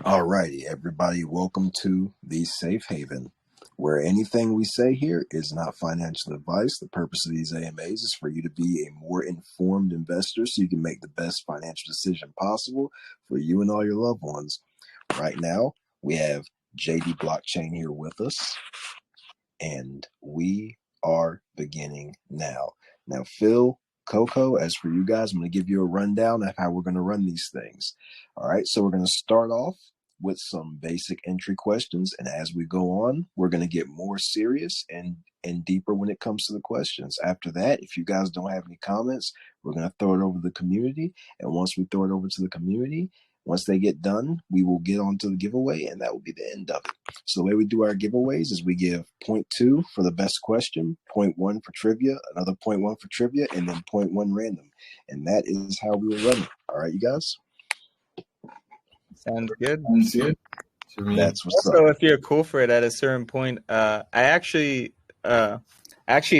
Alrighty, everybody, welcome to the Safe Haven, where anything we say here is not financial advice. The purpose of these AMAs is for you to be a more informed investor so you can make the best financial decision possible for you and all your loved ones. Right now, we have JD Blockchain here with us, and we are beginning now. Now, Phil, Coco, as for you guys, I'm going to give you a rundown of how we're going to run these things. All right, so we're going to start off with some basic entry questions, and as we go on, we're going to get more serious and deeper when it comes to the questions. After that, if you guys don't have any comments, we're going to throw it over to the community, and once we throw it over to the community, once they get done, we will get on to the giveaway, and that will be the end of it. So the way we do our giveaways is we give 0.2 for the best question, 0.1 for trivia, another 0.1 for trivia, and then 0.1 random. And that is how we will run it. All right, you guys? Sounds good. Sounds good to me. That's what's Also, up. if you're cool for it at a certain point, I actually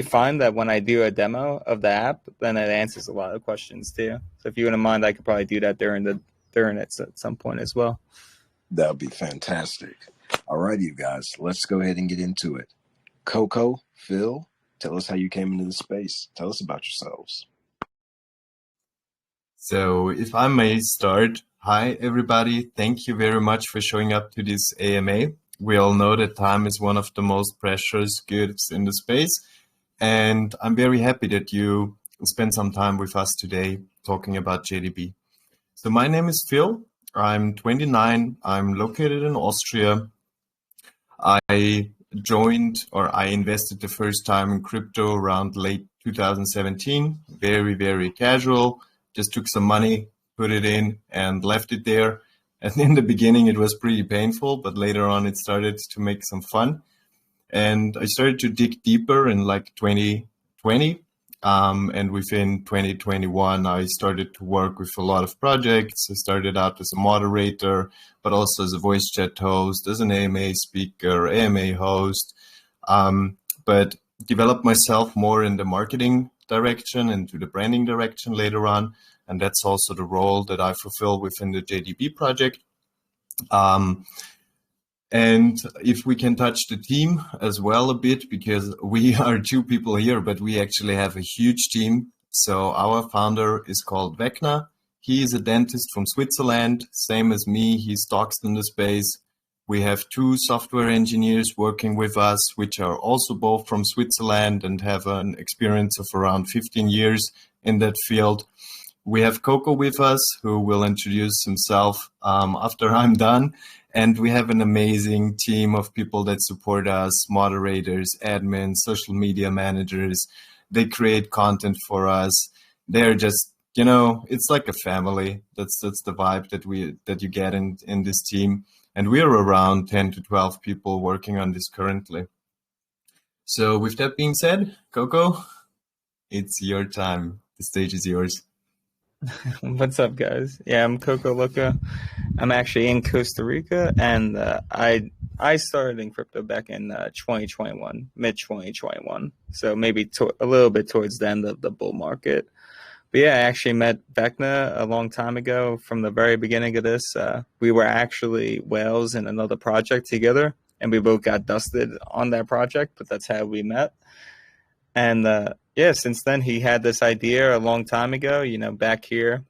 find that when I do a demo of the app, then it answers a lot of questions too. So if you wouldn't mind, I could probably do that during it at some point as well. That would be fantastic. All right, you guys, let's go ahead and get into it. Coco, Phil, tell us how you came into the space. Tell us about yourselves. So if I may start, hi everybody, thank you very much for showing up to this AMA. We all know that time is one of the most precious goods in the space, and I'm very happy that you spent some time with us today talking about JDB. So my name is Phil, I'm 29, I'm located in Austria. I invested the first time in crypto around late 2017, very casual. Just took some money, put it in, and left it there. And in the beginning, it was pretty painful, but later on, it started to make some fun. And I started to dig deeper in like 2020. And within 2021, I started to work with a lot of projects. I started out as a moderator, but also as a voice chat host, as an AMA speaker, AMA host, but developed myself more in the marketing direction and to the branding direction later on. And that's also the role that I fulfill within the JDB project. And if we can touch the team as well a bit, because we are two people here, but we actually have a huge team. So our founder is called Vecna. He is a dentist from Switzerland, same as me. He stalks in the space. We have two software engineers working with us, which are also both from Switzerland and have an experience of around 15 years in that field. We have Coco with us, who will introduce himself after I'm done. And we have an amazing team of people that support us, moderators, admins, social media managers. They create content for us. They're just, it's like a family. That's the vibe that you get in this team. And we're around 10 to 12 people working on this currently. So with that being said, Coco, it's your time. The stage is yours. What's up, guys? Yeah, I'm Coco Luca. I'm actually in Costa Rica, and I started in crypto back in 2021, mid 2021. So maybe a little bit towards the end of the bull market. But yeah, I actually met Vecna a long time ago. From the very beginning of this, we were actually whales in another project together, and we both got dusted on that project. But that's how we met. And yeah, since then he had this idea a long time ago. Back here,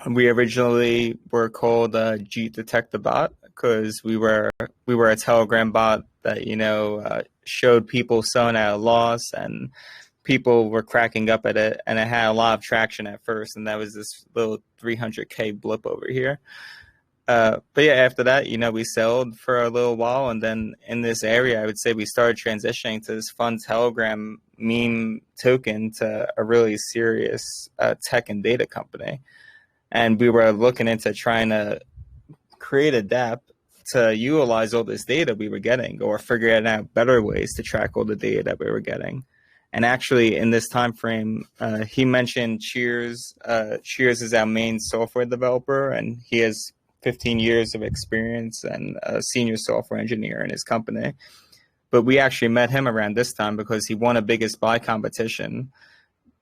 we originally were called G Detect the Bot because we were a Telegram bot that showed people selling at a loss, and people were cracking up at it, and it had a lot of traction at first, and that was this little 300K blip over here. But yeah, after that, we sold for a little while, and then in this area, I would say we started transitioning to this fun Telegram meme token to a really serious tech and data company. And we were looking into trying to create a dApp to utilize all this data we were getting, or figuring out better ways to track all the data that we were getting. And actually, in this time frame, he mentioned Cheers. Cheers is our main software developer, and he has 15 years of experience and a senior software engineer in his company. But we actually met him around this time because he won a biggest buy competition.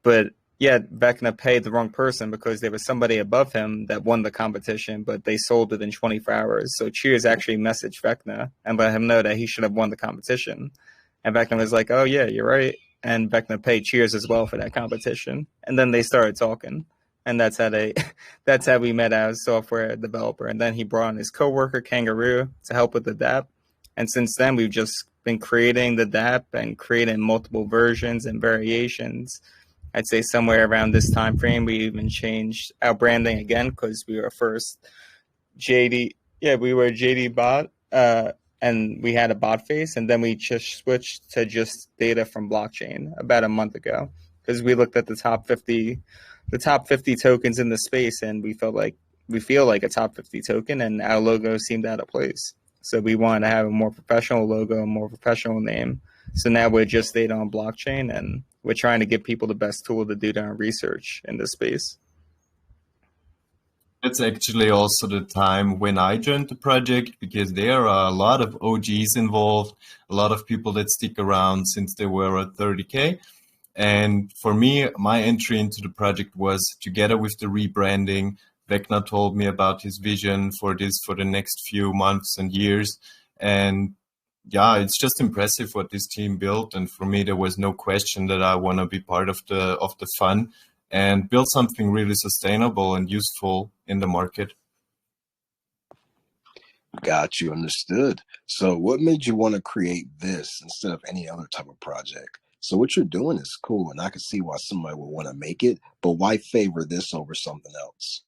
But yeah, Vecna paid the wrong person because there was somebody above him that won the competition, but they sold it in 24 hours. So Cheers actually messaged Vecna and let him know that he should have won the competition. And Vecna was like, oh, yeah, you're right. And Vecna paid Cheers as well for that competition. And then they started talking. And that's how that's how we met as software developer. And then he brought in his coworker, Kangaroo, to help with the DApp. And since then, we've just been creating the DApp and creating multiple versions and variations. I'd say somewhere around this time frame, we even changed our branding again because we were first JD. Yeah, we were JD bot, and we had a bot face, and then we just switched to just data from blockchain about a month ago because we looked at the top 50 tokens in the space, and we feel like a top 50 token, and our logo seemed out of place. So we wanted to have a more professional logo, a more professional name. So now we're just data on blockchain, and we're trying to give people the best tool to do their own research in this space. It's actually also the time when I joined the project, because there are a lot of OGs involved, a lot of people that stick around since they were at 30K. And for me, my entry into the project was together with the rebranding. Vecna told me about his vision for this for the next few months and years. And yeah, it's just impressive what this team built. And for me, there was no question that I want to be part of the fun and build something really sustainable and useful in the market. Got you, understood. So what made you want to create this instead of any other type of project? So what you're doing is cool, and I can see why somebody would want to make it, but why favor this over something else?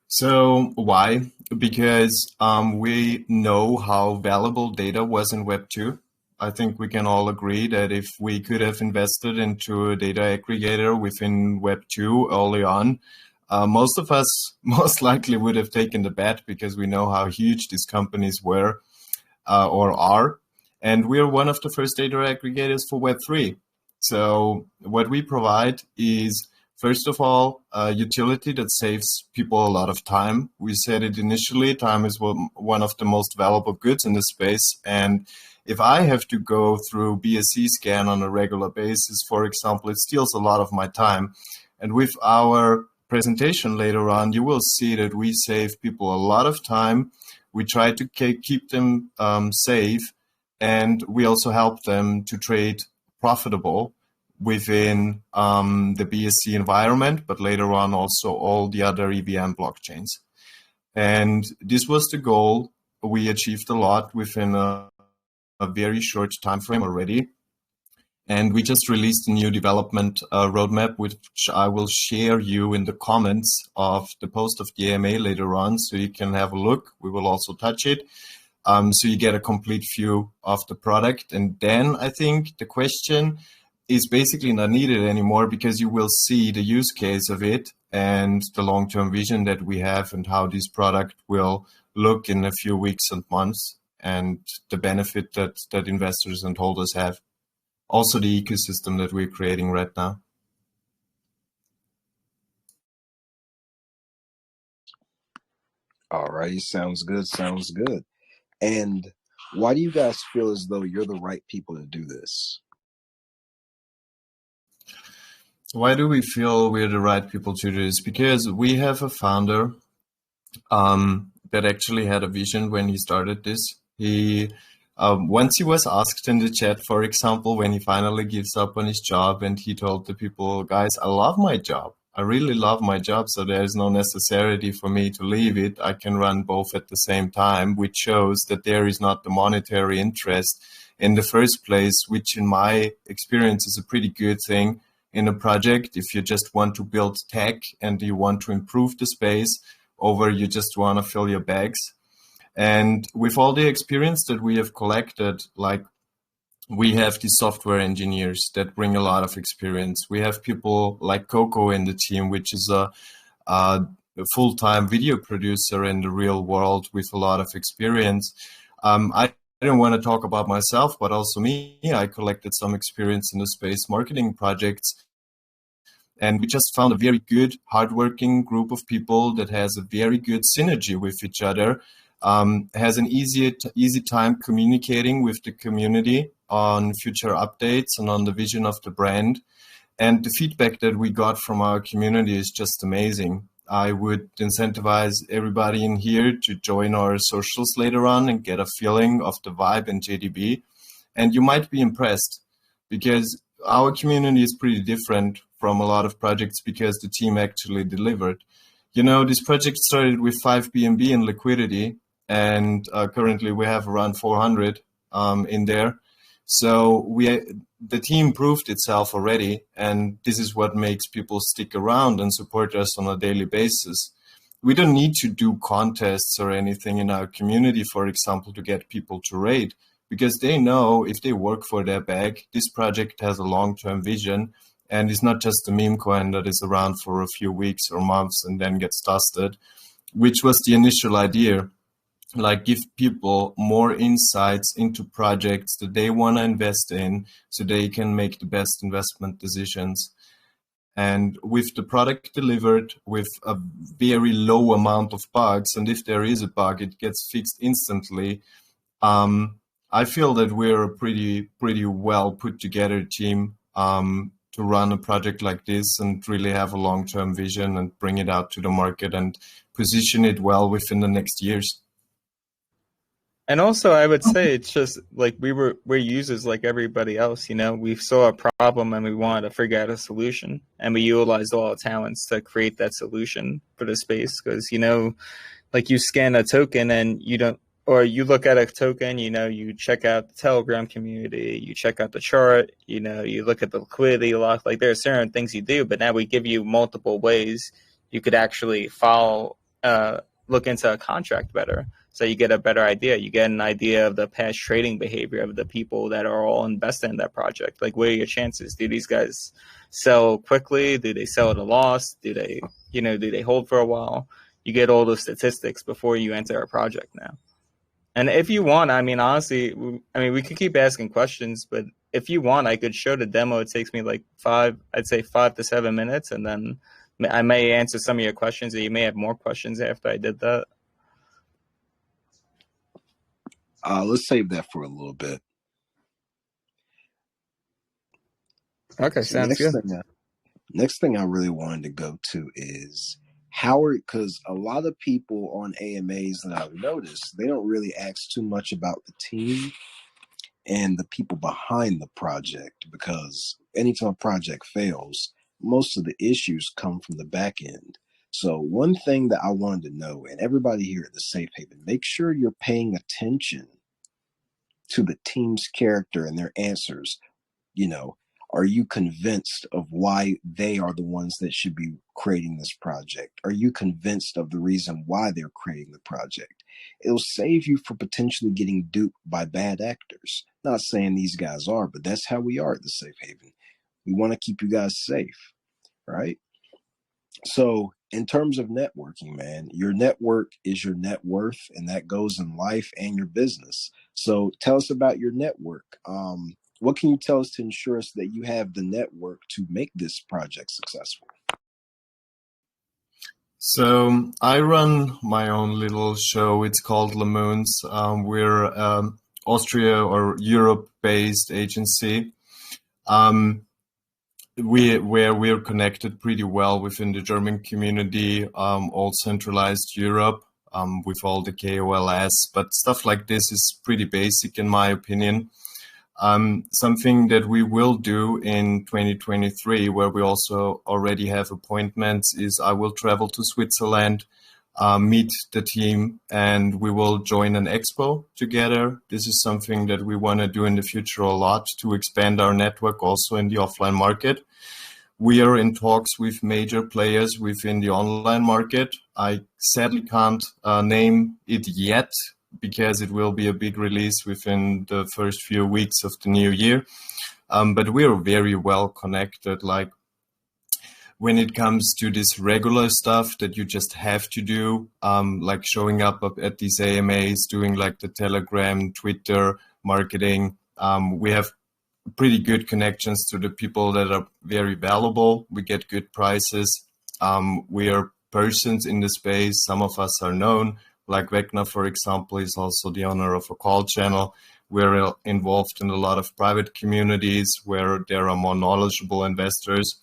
So why? Because we know how valuable data was in Web 2. I think we can all agree that if we could have invested into a data aggregator within Web 2 early on, most of us most likely would have taken the bet, because we know how huge these companies were or are. And we're one of the first data aggregators for Web 3. So what we provide is, first of all, a utility that saves people a lot of time. We said it initially, time is one of the most valuable goods in the space. And if I have to go through BSC scan on a regular basis, for example, it steals a lot of my time. And with our presentation later on, you will see that we save people a lot of time. We try to keep them safe, and we also help them to trade profitable within the BSC environment, but later on also all the other EVM blockchains. And this was the goal. We achieved a lot within a very short time frame already. And we just released a new development roadmap, which I will share you in the comments of the post of the AMA later on, so you can have a look. We will also touch it. So you get a complete view of the product. And then I think the question is basically not needed anymore, because you will see the use case of it and the long-term vision that we have and how this product will look in a few weeks and months, and the benefit that investors and holders have. Also the ecosystem that we're creating right now. All right, sounds good, sounds good. And why do you guys feel as though you're the right people to do this? Why do we feel we're the right people to do this? Because we have a founder that actually had a vision when he started this. He once he was asked in the chat, for example, when he finally gives up on his job, and he told the people, guys, I love my job. I really love my job, so there is no necessity for me to leave it. I can run both at the same time, which shows that there is not the monetary interest in the first place, which in my experience is a pretty good thing in a project. If you just want to build tech and you want to improve the space, over you just want to fill your bags. And with all the experience that we have collected, like we have these software engineers that bring a lot of experience. We have people like Coco in the team, which is a full-time video producer in the real world with a lot of experience. I don't want to talk about myself, but also me. I collected some experience in the space marketing projects. And we just found a very good, hardworking group of people that has a very good synergy with each other, has an easy time communicating with the community, on future updates and on the vision of the brand. And the feedback that we got from our community is just amazing. I would incentivize everybody in here to join our socials later on and get a feeling of the vibe in JDB. And you might be impressed, because our community is pretty different from a lot of projects because the team actually delivered. You know, this project started with 5 BNB in liquidity, and currently we have around 400 in there. So the team proved itself already, and this is what makes people stick around and support us on a daily basis. We don't need to do contests or anything in our community, for example, to get people to raid, because they know if they work for their bag, this project has a long-term vision and it's not just a meme coin that is around for a few weeks or months and then gets dusted, which was the initial idea. Like, give people more insights into projects that they want to invest in so they can make the best investment decisions. And with the product delivered with a very low amount of bugs, and if there is a bug, it gets fixed instantly. I feel that we're a pretty well put together team to run a project like this and really have a long-term vision and bring it out to the market and position it well within the next years. And also, I would say it's just like we're users like everybody else. You know, we saw a problem and we wanted to figure out a solution, and we utilized all our talents to create that solution for the space. Because, you know, like, you scan a token and you don't, or you look at a token, you know, you check out the Telegram community, you check out the chart, you know, you look at the liquidity lock. Like, there are certain things you do, but now we give you multiple ways you could actually look into a contract better. So you get a better idea. You get an idea of the past trading behavior of the people that are all invested in that project. Like, what are your chances? Do these guys sell quickly? Do they sell at a loss? Do they hold for a while? You get all those statistics before you enter a project now. And if you want, I mean, honestly, we could keep asking questions, but if you want, I could show the demo. It takes me like 5 to 7 minutes, and then I may answer some of your questions, or you may have more questions after I did that. Let's save that for a little bit. Okay, sounds good. Next thing I really wanted to go to is because a lot of people on AMAs that I've noticed, they don't really ask too much about the team and the people behind the project, because anytime a project fails, most of the issues come from the back end. So one thing that I wanted to know, and everybody here at the Safe Haven, make sure you're paying attention to the team's character and their answers. You know, are you convinced of why they are the ones that should be creating this project? Are you convinced of the reason why they're creating the project? It'll save you from potentially getting duped by bad actors. Not saying these guys are, but that's how we are at the Safe Haven. We want to keep you guys safe, right? So in terms of networking, man, your network is your net worth, and that goes in life and your business. So tell us about your network. What can you tell us to ensure us that you have the network to make this project successful? So I run my own little show. It's called Lamoons. We're Austria or Europe-based agency. We're connected pretty well within the German community, all centralized Europe, with all the KOLs, but stuff like this is pretty basic in my opinion. Something that we will do in 2023, where we also already have appointments, is I will travel to Switzerland, meet the team, and we will join an expo together. This is something that we want to do in the future a lot to expand our network also in the offline market. We are in talks with major players within the online market. I sadly can't name it yet, because it will be a big release within the first few weeks of the new year. But we are very well connected. Like, when it comes to this regular stuff that you just have to do, like showing up at these AMAs, doing like the Telegram, Twitter marketing, we have pretty good connections to the people that are very valuable. We get good prices. We are persons in the space. Some of us are known. Like Vecna, for example, is also the owner of a call channel. We're involved in a lot of private communities where there are more knowledgeable investors.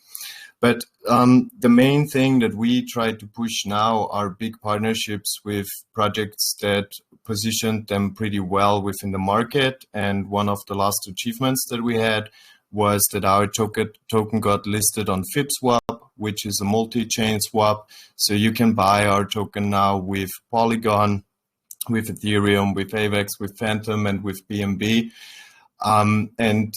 But the main thing that we try to push now are big partnerships with projects that positioned them pretty well within the market. And one of the last achievements that we had was that our token got listed on FibSwap, which is a multi-chain swap. So you can buy our token now with Polygon, with Ethereum, with AVAX, with Phantom, and with BNB. And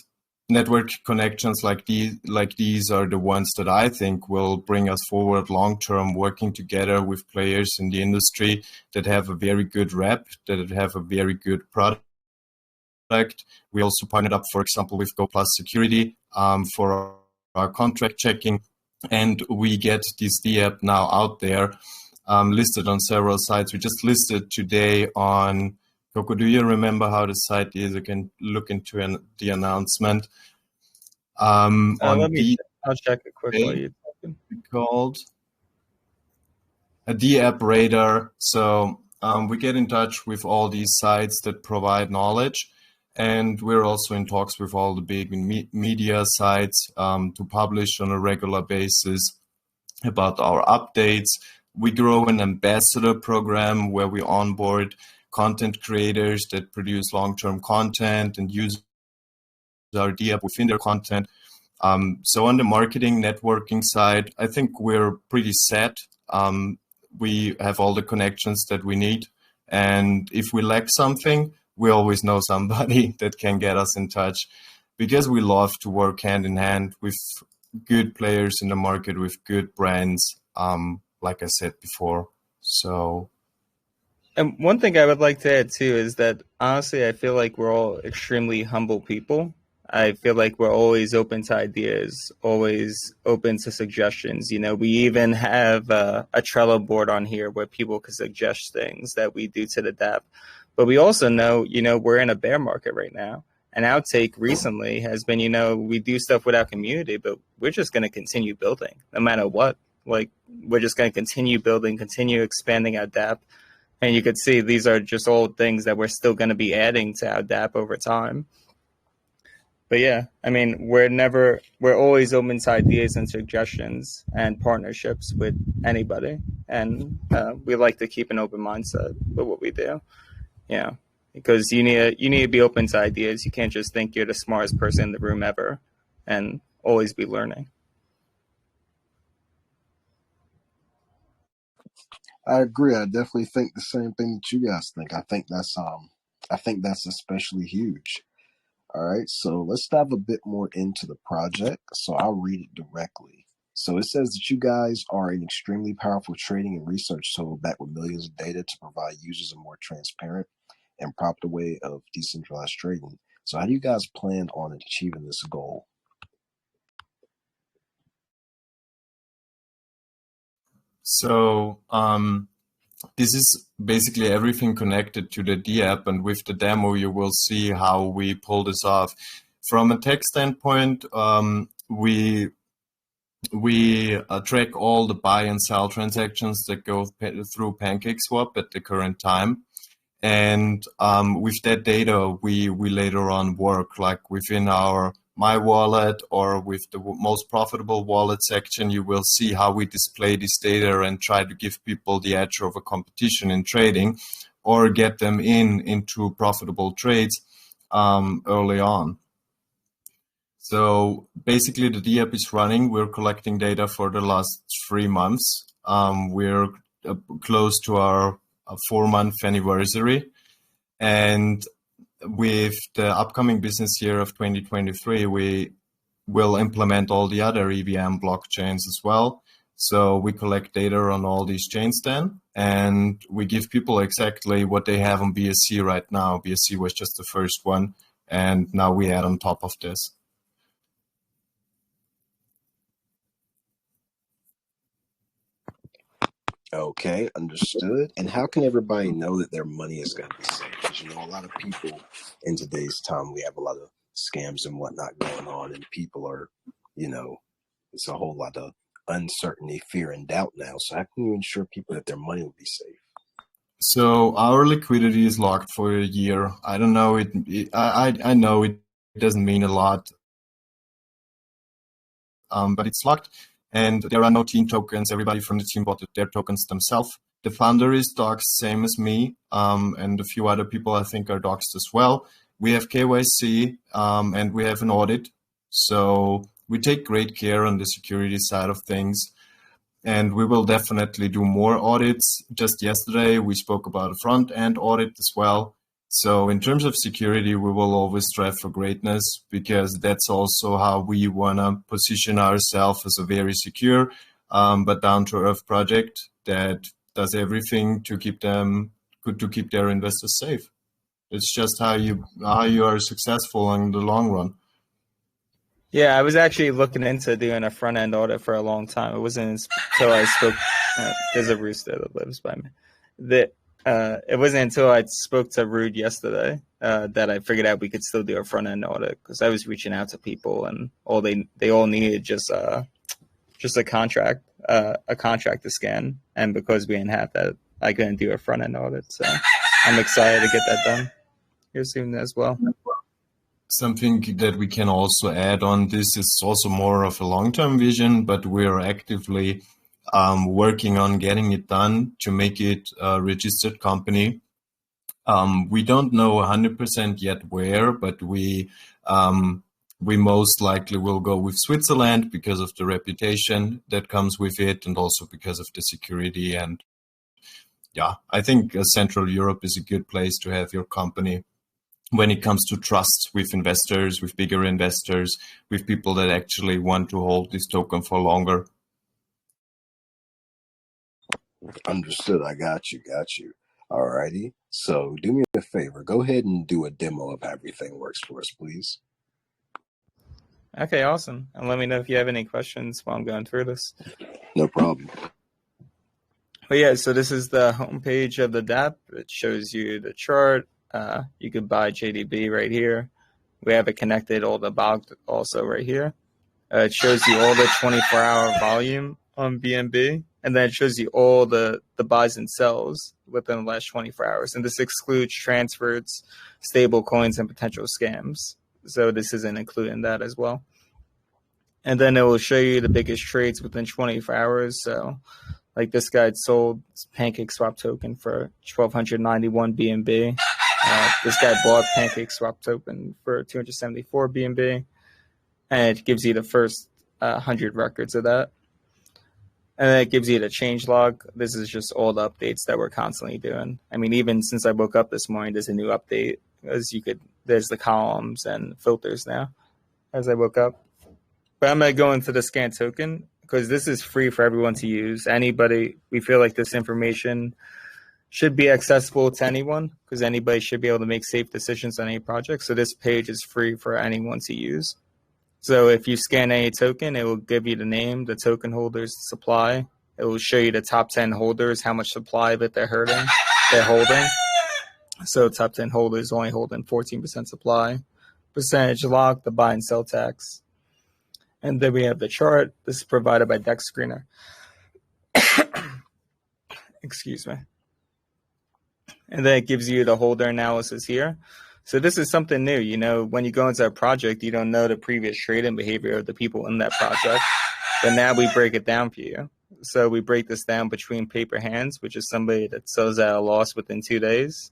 network connections like these are the ones that I think will bring us forward long-term, working together with players in the industry that have a very good rep, that have a very good product. We also partnered up, for example, with Go Plus Security for our contract checking, and we get this DApp now out there, listed on several sites. We just listed today on Coco. Do you remember how the site is? You can look into the announcement. On I'll check it quick while you're talking. Called a DApp Radar. So we get in touch with all these sites that provide knowledge. And we're also in talks with all the big media sites to publish on a regular basis about our updates. We grow an ambassador program where we onboard content creators that produce long-term content and use our DApp within their content. So on the marketing networking side, I think we're pretty set. We have all the connections that we need. And if we lack something, we always know somebody that can get us in touch, because we love to work hand in hand with good players in the market, with good brands, like I said before. So. And one thing I would like to add too is that honestly, I feel like we're all extremely humble people. I feel like we're always open to ideas, always open to suggestions. You know, we even have a Trello board on here where people can suggest things that we do to the DApp. But we also know, you know, we're in a bear market right now. And our take recently has been, you know, we do stuff with our community, but we're just going to continue building no matter what. Like, we're just going to continue building, continue expanding our DApp. And you could see these are just all things that we're still going to be adding to our DApp over time. But yeah, I mean, we're always open to ideas and suggestions and partnerships with anybody. And we like to keep an open mindset with what we do. Yeah, because you need to be open to ideas. You can't just think you're the smartest person in the room ever and always be learning. I agree. I definitely think the same thing that you guys think. I think that's especially huge. All right, so let's dive a bit more into the project. So I'll read it directly. So it says that you guys are an extremely powerful trading and research tool backed with millions of data to provide users a more transparent and proper way of decentralized trading. So how do you guys plan on achieving this goal? So this is basically everything connected to the DApp, and with the demo you will see how we pull this off. From a tech standpoint, we track all the buy and sell transactions that go through PancakeSwap at the current time. And with that data, we later on work, like within our My Wallet or with the most profitable wallet section, you will see how we display this data and try to give people the edge of a competition in trading or get them into profitable trades early on. So basically the DApp is running. We're collecting data for the last 3 months. We're close to our 4-month anniversary. And with the upcoming business year of 2023, we will implement all the other EVM blockchains as well. So we collect data on all these chains then, and we give people exactly what they have on BSC right now. BSC was just the first one, and now we add on top of this. Okay, understood. And how can everybody know that their money is going to be safe? Because, you know, a lot of people in today's time, we have a lot of scams and whatnot going on, and people are, you know, it's a whole lot of uncertainty, fear, and doubt now. So how can you ensure people that their money will be safe? So our liquidity is locked for a year. I don't know I know it doesn't mean a lot, but it's locked, and there are no team tokens. Everybody from the team bought their tokens themselves. The founder is doxed, same as me, and a few other people I think are doxed as well. We have KYC, and we have an audit. So we take great care on the security side of things. And we will definitely do more audits. Just yesterday, we spoke about a front-end audit as well. So in terms of security, we will always strive for greatness, because that's also how we want to position ourselves as a very secure but down-to-earth project that does everything to keep their investors safe. It's just how you are successful in the long run. Yeah, I was actually looking into doing a front end audit for a long time. It wasn't until I spoke. There's a rooster that lives by me. It wasn't until I spoke to Rude yesterday that I figured out we could still do a front end audit, because I was reaching out to people and they all needed just a contract to scan, and because we didn't have that, I couldn't do a front end audit. So I'm excited to get that done here soon as well. Something that we can also add on this is also more of a long-term vision, but we're actively working on getting it done to make it a registered company. We don't know 100% yet where, but we most likely will go with Switzerland because of the reputation that comes with it, and also because of the security. And yeah, I think Central Europe is a good place to have your company when it comes to trust with investors, with bigger investors, with people that actually want to hold this token for longer. Understood. I got you. Alrighty. So do me a favor. Go ahead and do a demo of how everything works for us, please. Okay, awesome. And let me know if you have any questions while I'm going through this. No problem. But yeah, so this is the homepage of the DApp. It shows you the chart. You could buy JDB right here. We have it connected all the BOG also right here. It shows you all the 24-hour volume on BNB, and then it shows you all the buys and sells within the last 24 hours. And this excludes transfers, stable coins, and potential scams. So this isn't including that as well. And then it will show you the biggest trades within 24 hours. So like this guy sold Pancake Swap token for 1,291 BNB. This guy bought Pancake Swap token for 274 BNB, and it gives you the first 100 records of that. And then it gives you the change log. This is just all the updates that we're constantly doing. I mean, even since I woke up this morning, there's a new update, as there's the columns and filters now as I woke up. But I'm going to go into the scan token, because this is free for everyone to use. We feel like this information should be accessible to anyone, because anybody should be able to make safe decisions on any project. So this page is free for anyone to use. So if you scan any token, it will give you the name, the token holders, the supply. It will show you the top 10 holders, how much supply that they're holding. So top 10 holders only holding 14% supply. Percentage lock, the buy and sell tax. And then we have the chart. This is provided by Dex Screener. Excuse me. And then it gives you the holder analysis here. So this is something new. You know, when you go into a project, you don't know the previous trading behavior of the people in that project. But now we break it down for you. So we break this down between paper hands, which is somebody that sells at a loss within 2 days.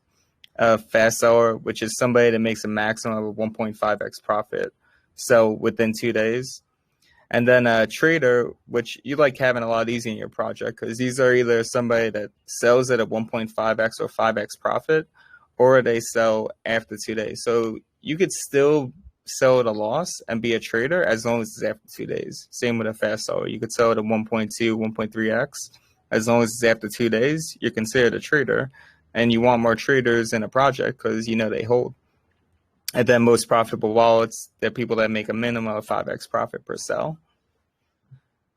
Fast seller, which is somebody that makes a maximum of 1.5x profit, sell within 2 days. And then a trader, which you like having a lot easier in your project, because these are either somebody that sells at a 1.5x or 5x profit, or they sell after 2 days. So you could still sell at a loss and be a trader as long as it's after 2 days. Same with a fast seller. You could sell at a 1.2, 1.3x. As long as it's after 2 days, you're considered a trader. And you want more traders in a project because you know they hold. And then most profitable wallets, they're people that make a minimum of 5x profit per sell.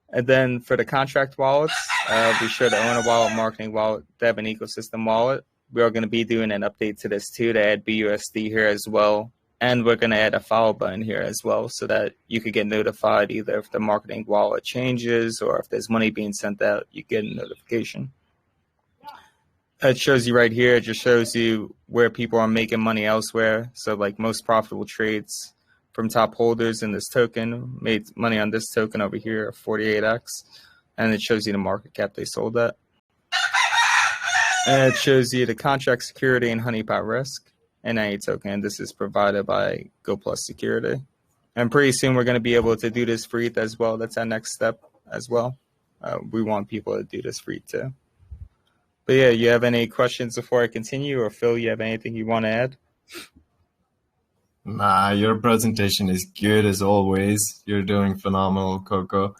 And then for the contract wallets, be sure to own a wallet, marketing wallet, dev and ecosystem wallet. We are going to be doing an update to this too, to add BUSD here as well. And we're going to add a follow button here as well, so that you could get notified either if the marketing wallet changes or if there's money being sent out, you get a notification. It shows you right here. It just shows you where people are making money elsewhere. So like most profitable trades from top holders in this token made money on this token over here, 48x. And it shows you the market cap they sold at. And it shows you the contract security and honeypot risk in any token. This is provided by Go Plus Security. And pretty soon we're going to be able to do this for ETH as well. That's our next step as well. We want people to do this for ETH too. But yeah, you have any questions before I continue? Or Phil, you have anything you want to add? Nah, your presentation is good as always. You're doing phenomenal, Coco.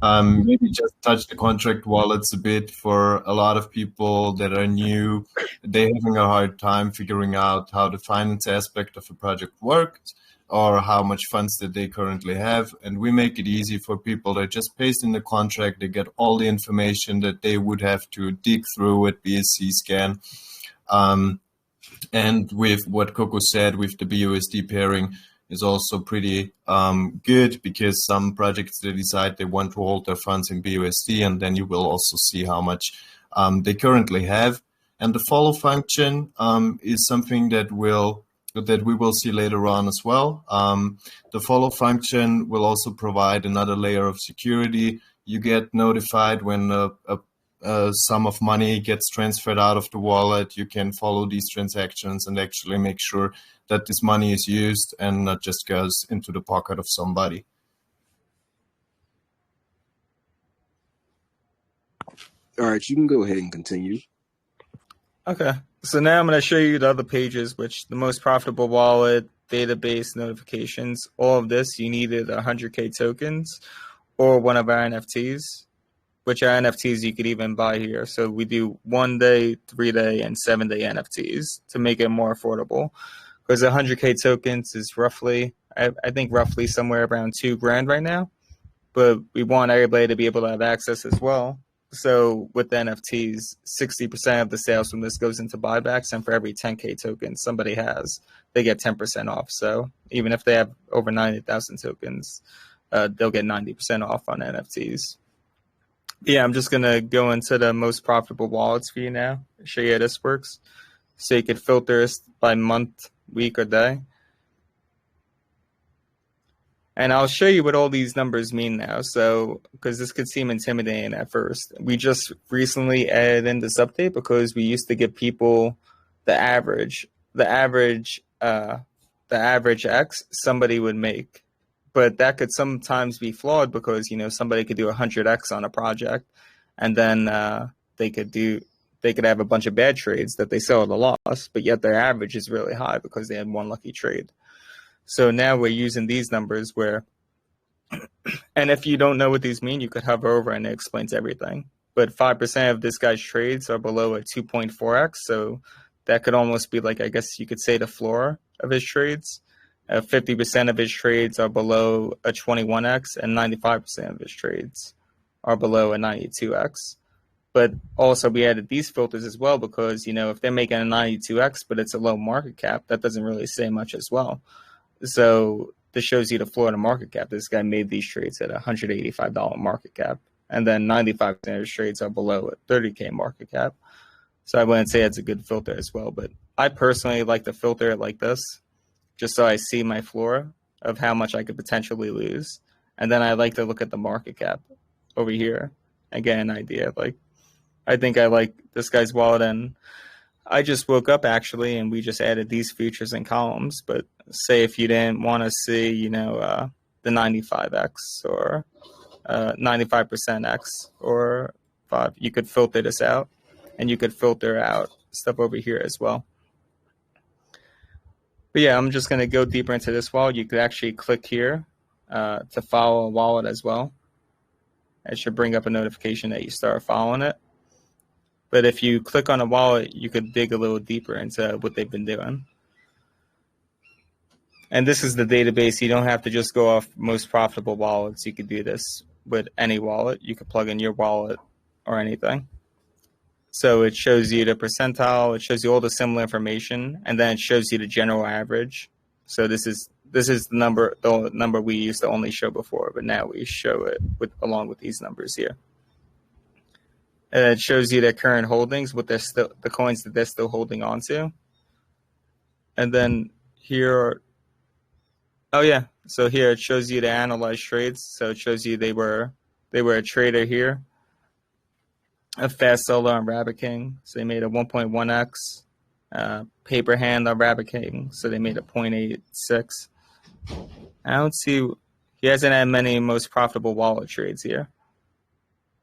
Maybe just touch the contract wallets a bit for a lot of people that are new. They're having a hard time figuring out how the finance aspect of a project works or how much funds that they currently have. And we make it easy for people that just paste in the contract. They get all the information that they would have to dig through at BSC scan. And with what Coco said, with the BUSD pairing, is also pretty good, because some projects, they decide they want to hold their funds in BUSD, and then you will also see how much they currently have. And the follow function is something that we will see later on as well. The follow function will also provide another layer of security. You get notified when a sum of money gets transferred out of the wallet. You can follow these transactions and actually make sure that this money is used and not just goes into the pocket of somebody. All right, you can go ahead and continue. Okay, so now I'm going to show you the other pages, which the most profitable wallet, database, notifications, all of this, you needed 100K tokens or one of our NFTs, which our NFTs you could even buy here. So we do 1 day, 3 day, and 7 day NFTs to make it more affordable. Because 100K tokens is roughly, I think roughly somewhere around $2,000 right now. But we want everybody to be able to have access as well. So with the NFTs, 60% of the sales from this goes into buybacks, and for every 10K token somebody has, they get 10% off. So even if they have over 90,000 tokens, they'll get 90% off on NFTs. Yeah, I'm just going to go into the most profitable wallets for you now, show you how this works. So you could filter this by month, week, or day. And I'll show you what all these numbers mean now. So, because this could seem intimidating at first. We just recently added in this update because we used to give people the average X somebody would make. But that could sometimes be flawed because, somebody could do 100X on a project, and then they could have a bunch of bad trades that they sell at a loss, but yet their average is really high because they had one lucky trade. So now we're using these numbers where, and if you don't know what these mean, you could hover over and it explains everything. But 5% of this guy's trades are below a 2.4x, so that could almost be like, I guess you could say, the floor of his trades. 50% of his trades are below a 21x, and 95% of his trades are below a 92x. But also we added these filters as well because, if they're making a 92x, but it's a low market cap, that doesn't really say much as well. So this shows you the floor of the market cap. This guy made these trades at a $185 market cap, and then 95% of his trades are below a 30K market cap. So I wouldn't say it's a good filter as well, but I personally like to filter it like this, just so I see my floor of how much I could potentially lose. And then I like to look at the market cap over here and get an idea. I think I like this guy's wallet, and I just woke up actually, and we just added these features and columns. But say if you didn't want to see, the 95x or 95% X or 5, you could filter this out, and you could filter out stuff over here as well. But yeah, I'm just going to go deeper into this wallet. You could actually click here to follow a wallet as well. It should bring up a notification that you start following it. But if you click on a wallet, you could dig a little deeper into what they've been doing. And this is the database. You don't have to just go off most profitable wallets. You could do this with any wallet. You could plug in your wallet or anything. So it shows you the percentile, it shows you all the similar information, and then it shows you the general average. So this is the number we used to only show before, but now we show it along with these numbers here. And it shows you their current holdings, what they're still, the coins that they're still holding on to. And then here, oh yeah, so here it shows you the analyzed trades. So it shows you they were a trader here, a fast seller on Rabbit King, so they made a 1.1x. Paper hand on Rabbit King, so they made a 0.86. I don't see, he hasn't had many most profitable wallet trades here.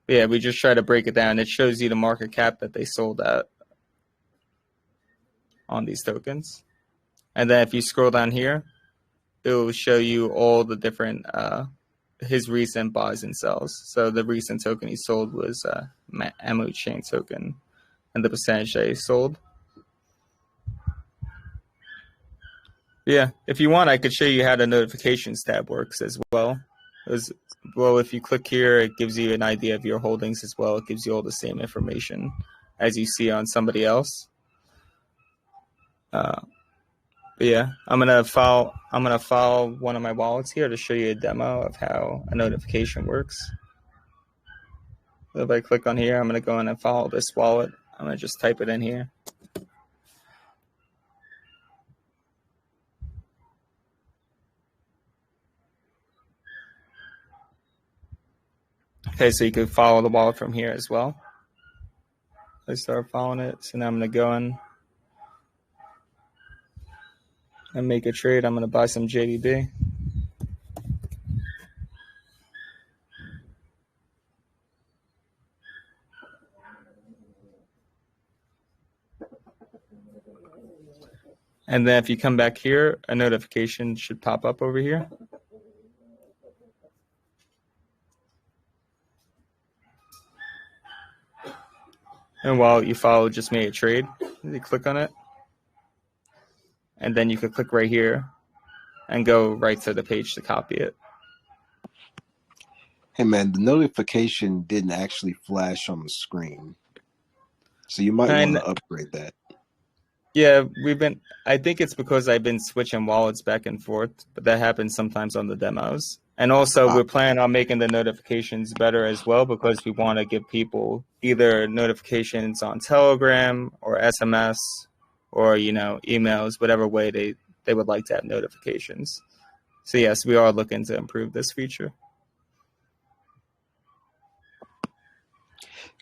But yeah, we just try to break it down. It shows you the market cap that they sold at on these tokens. And then if you scroll down here, it will show you all the different, his recent buys and sells. So the recent token he sold was Ammo Chain token, and the percentage that he sold. Yeah, if you want, I could show you how the notifications tab works as well. If you click here, it gives you an idea of your holdings as well. It gives you all the same information as you see on somebody else. But yeah, I'm gonna file one of my wallets here to show you a demo of how a notification works. So if I click on here, I'm gonna go in and follow this wallet. I'm gonna just type it in here. Okay, so you could follow the wallet from here as well. I start following it, so now I'm gonna go in and make a trade. I'm gonna buy some JDB. And then if you come back here, a notification should pop up over here. And while you follow just made a trade, you click on it. And then you could click right here and go right to the page to copy it. Hey man, the notification didn't actually flash on the screen, so you might want to upgrade that. Yeah, I think it's because I've been switching wallets back and forth, but that happens sometimes on the demos. And also we're planning on making the notifications better as well, because we want to give people either notifications on Telegram or SMS or, emails, whatever way they would like to have notifications. So yes, we are looking to improve this feature.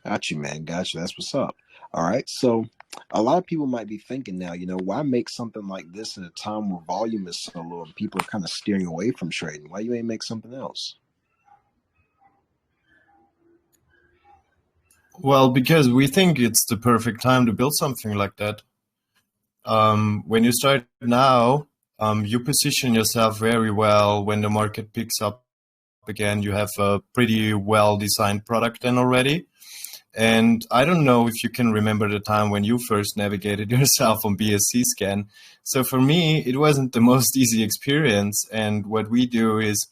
Got you, man. Got you. That's what's up. All right. So a lot of people might be thinking now, why make something like this at a time where volume is so low and people are kind of steering away from trading? Why you ain't make something else? Well, because we think it's the perfect time to build something like that. When you start now, you position yourself very well. When the market picks up again, you have a pretty well-designed product then already. And I don't know if you can remember the time when you first navigated yourself on BSC scan. So for me, it wasn't the most easy experience. And what we do is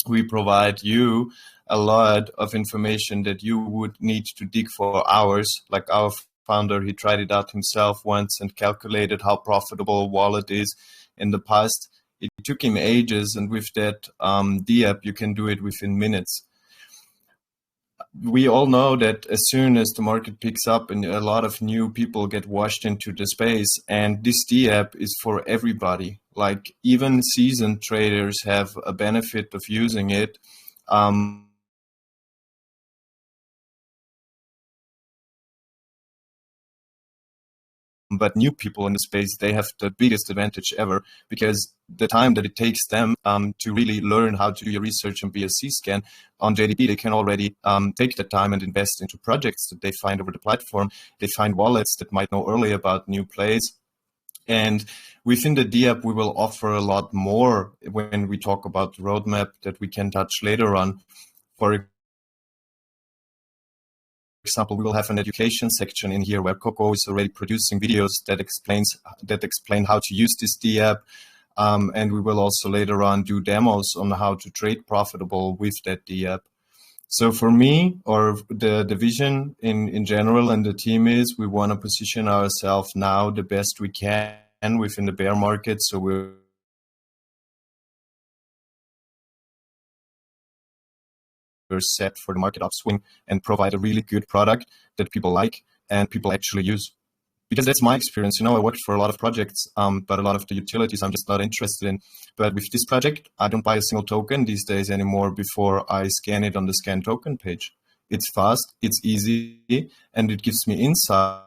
we provide you a lot of information that you would need to dig for hours. Like our founder, he tried it out himself once and calculated how profitable a wallet is in the past. It took him ages, and with that D-app, you can do it within minutes. We all know that as soon as the market picks up and a lot of new people get washed into the space, and this D-app is for everybody. Like even seasoned traders have a benefit of using it. But new people in the space, they have the biggest advantage ever, because the time that it takes them to really learn how to do your research on BSC scan on JDB, they can already take the time and invest into projects that they find over the platform. They find wallets that might know early about new plays. And within the D-app, we will offer a lot more when we talk about the roadmap that we can touch later on. For example, we will have an education section in here where Coco is already producing videos that explain how to use this D-app. And we will also later on do demos on how to trade profitable with that D-app. So for me, or the vision in general and the team is, we want to position ourselves now the best we can within the bear market. So we're set for the market upswing and provide a really good product that people like and people actually use. Because that's my experience. I worked for a lot of projects, but a lot of the utilities I'm just not interested in. But with this project, I don't buy a single token these days anymore before I scan it on the scan token page. It's fast, it's easy, and it gives me insights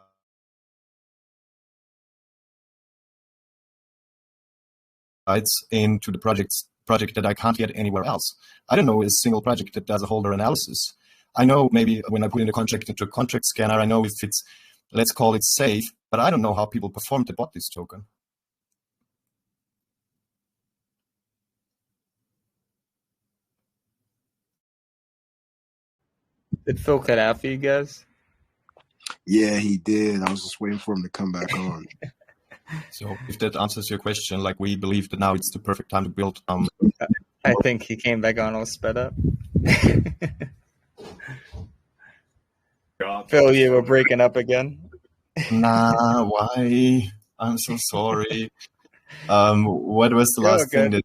into the project that I can't get anywhere else. I don't know a single project that does a holder analysis. I know maybe when I put in a contract into a contract scanner, I know if it's, let's call it safe, but I don't know how people performed that bought this token. Did Phil cut out for you guys? Yeah, he did. I was just waiting for him to come back on. So if that answers your question, like we believe that now it's the perfect time to build. I think he came back on all sped up. Phil, you were breaking up again. Nah, why? I'm so sorry. What was the last thing that?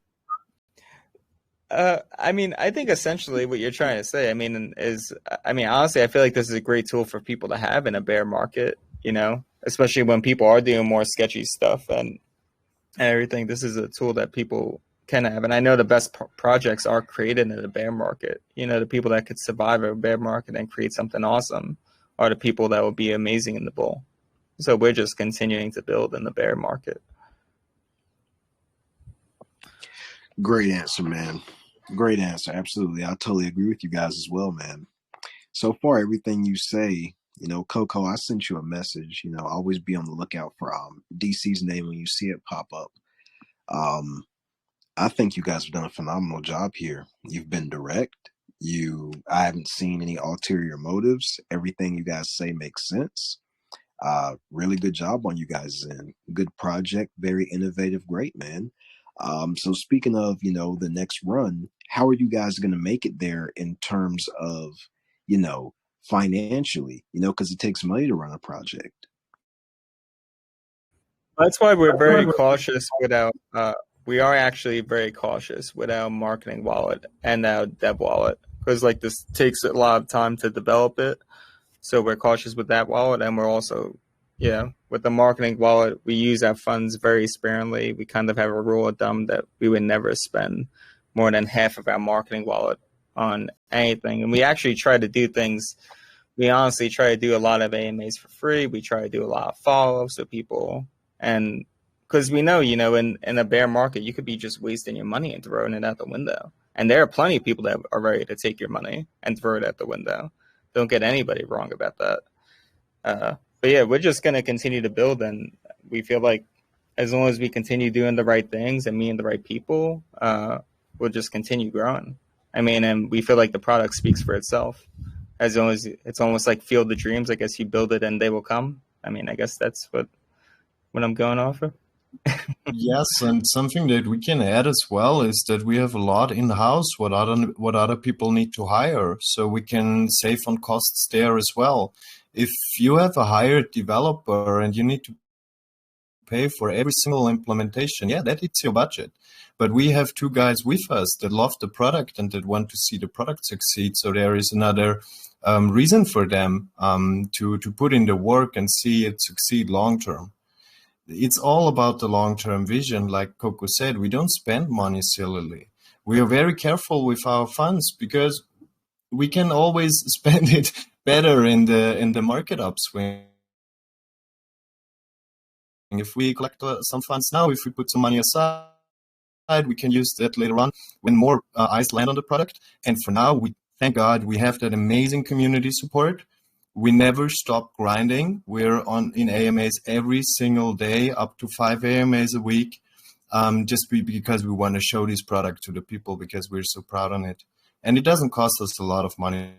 I think essentially what you're trying to say, honestly, I feel like this is a great tool for people to have in a bear market, especially when people are doing more sketchy stuff and everything. This is a tool that people can have. And I know the best projects are created in a bear market. The people that could survive a bear market and create something awesome are the people that will be amazing in the bull. So we're just continuing to build in the bear market. Great answer, man. Great answer. Absolutely. I totally agree with you guys as well, man. So far, everything you say, Coco, I sent you a message. Always be on the lookout for DC's name when you see it pop up. I think you guys have done a phenomenal job here. You've been direct. I haven't seen any ulterior motives. Everything you guys say makes sense. Really good job on you guys' end. Good project, very innovative, great, man. So speaking of, the next run, how are you guys going to make it there in terms of, financially, because it takes money to run a project. That's why we're very cautious with we are actually very cautious with our marketing wallet and our dev wallet, because this takes a lot of time to develop it. So we're cautious with that wallet, and we're also, with the marketing wallet, we use our funds very sparingly. We kind of have a rule of thumb that we would never spend more than half of our marketing wallet on anything. And we actually try to do things. We honestly try to do a lot of AMAs for free. We try to do a lot of follow-ups with people. And because we know, in a bear market, you could be just wasting your money and throwing it out the window. And there are plenty of people that are ready to take your money and throw it out the window. Don't get anybody wrong about that. But yeah, we're just going to continue to build. And we feel like as long as we continue doing the right things and meeting the right people, we'll just continue growing. And we feel like the product speaks for itself. As long as it's almost like Field of Dreams. I guess you build it and they will come. I guess that's what I'm going off of. Yes, and something that we can add as well is that we have a lot in-house what other people need to hire, so we can save on costs there as well. If you have a hired developer and you need to pay for every single implementation, that hits your budget. But we have 2 guys with us that love the product and that want to see the product succeed, so there is another reason for them to put in the work and see it succeed long term. It's all about the long-term vision. Like Coco said, we don't spend money sillily. We are very careful with our funds because we can always spend it better in the market upswing. If we collect some funds now, if we put some money aside, we can use that later on when more eyes land on the product. And for now, thank God we have that amazing community support. We never stop grinding. We're in AMAs every single day, up to 5 AMAs a week, just because we want to show this product to the people because we're so proud on it. And it doesn't cost us a lot of money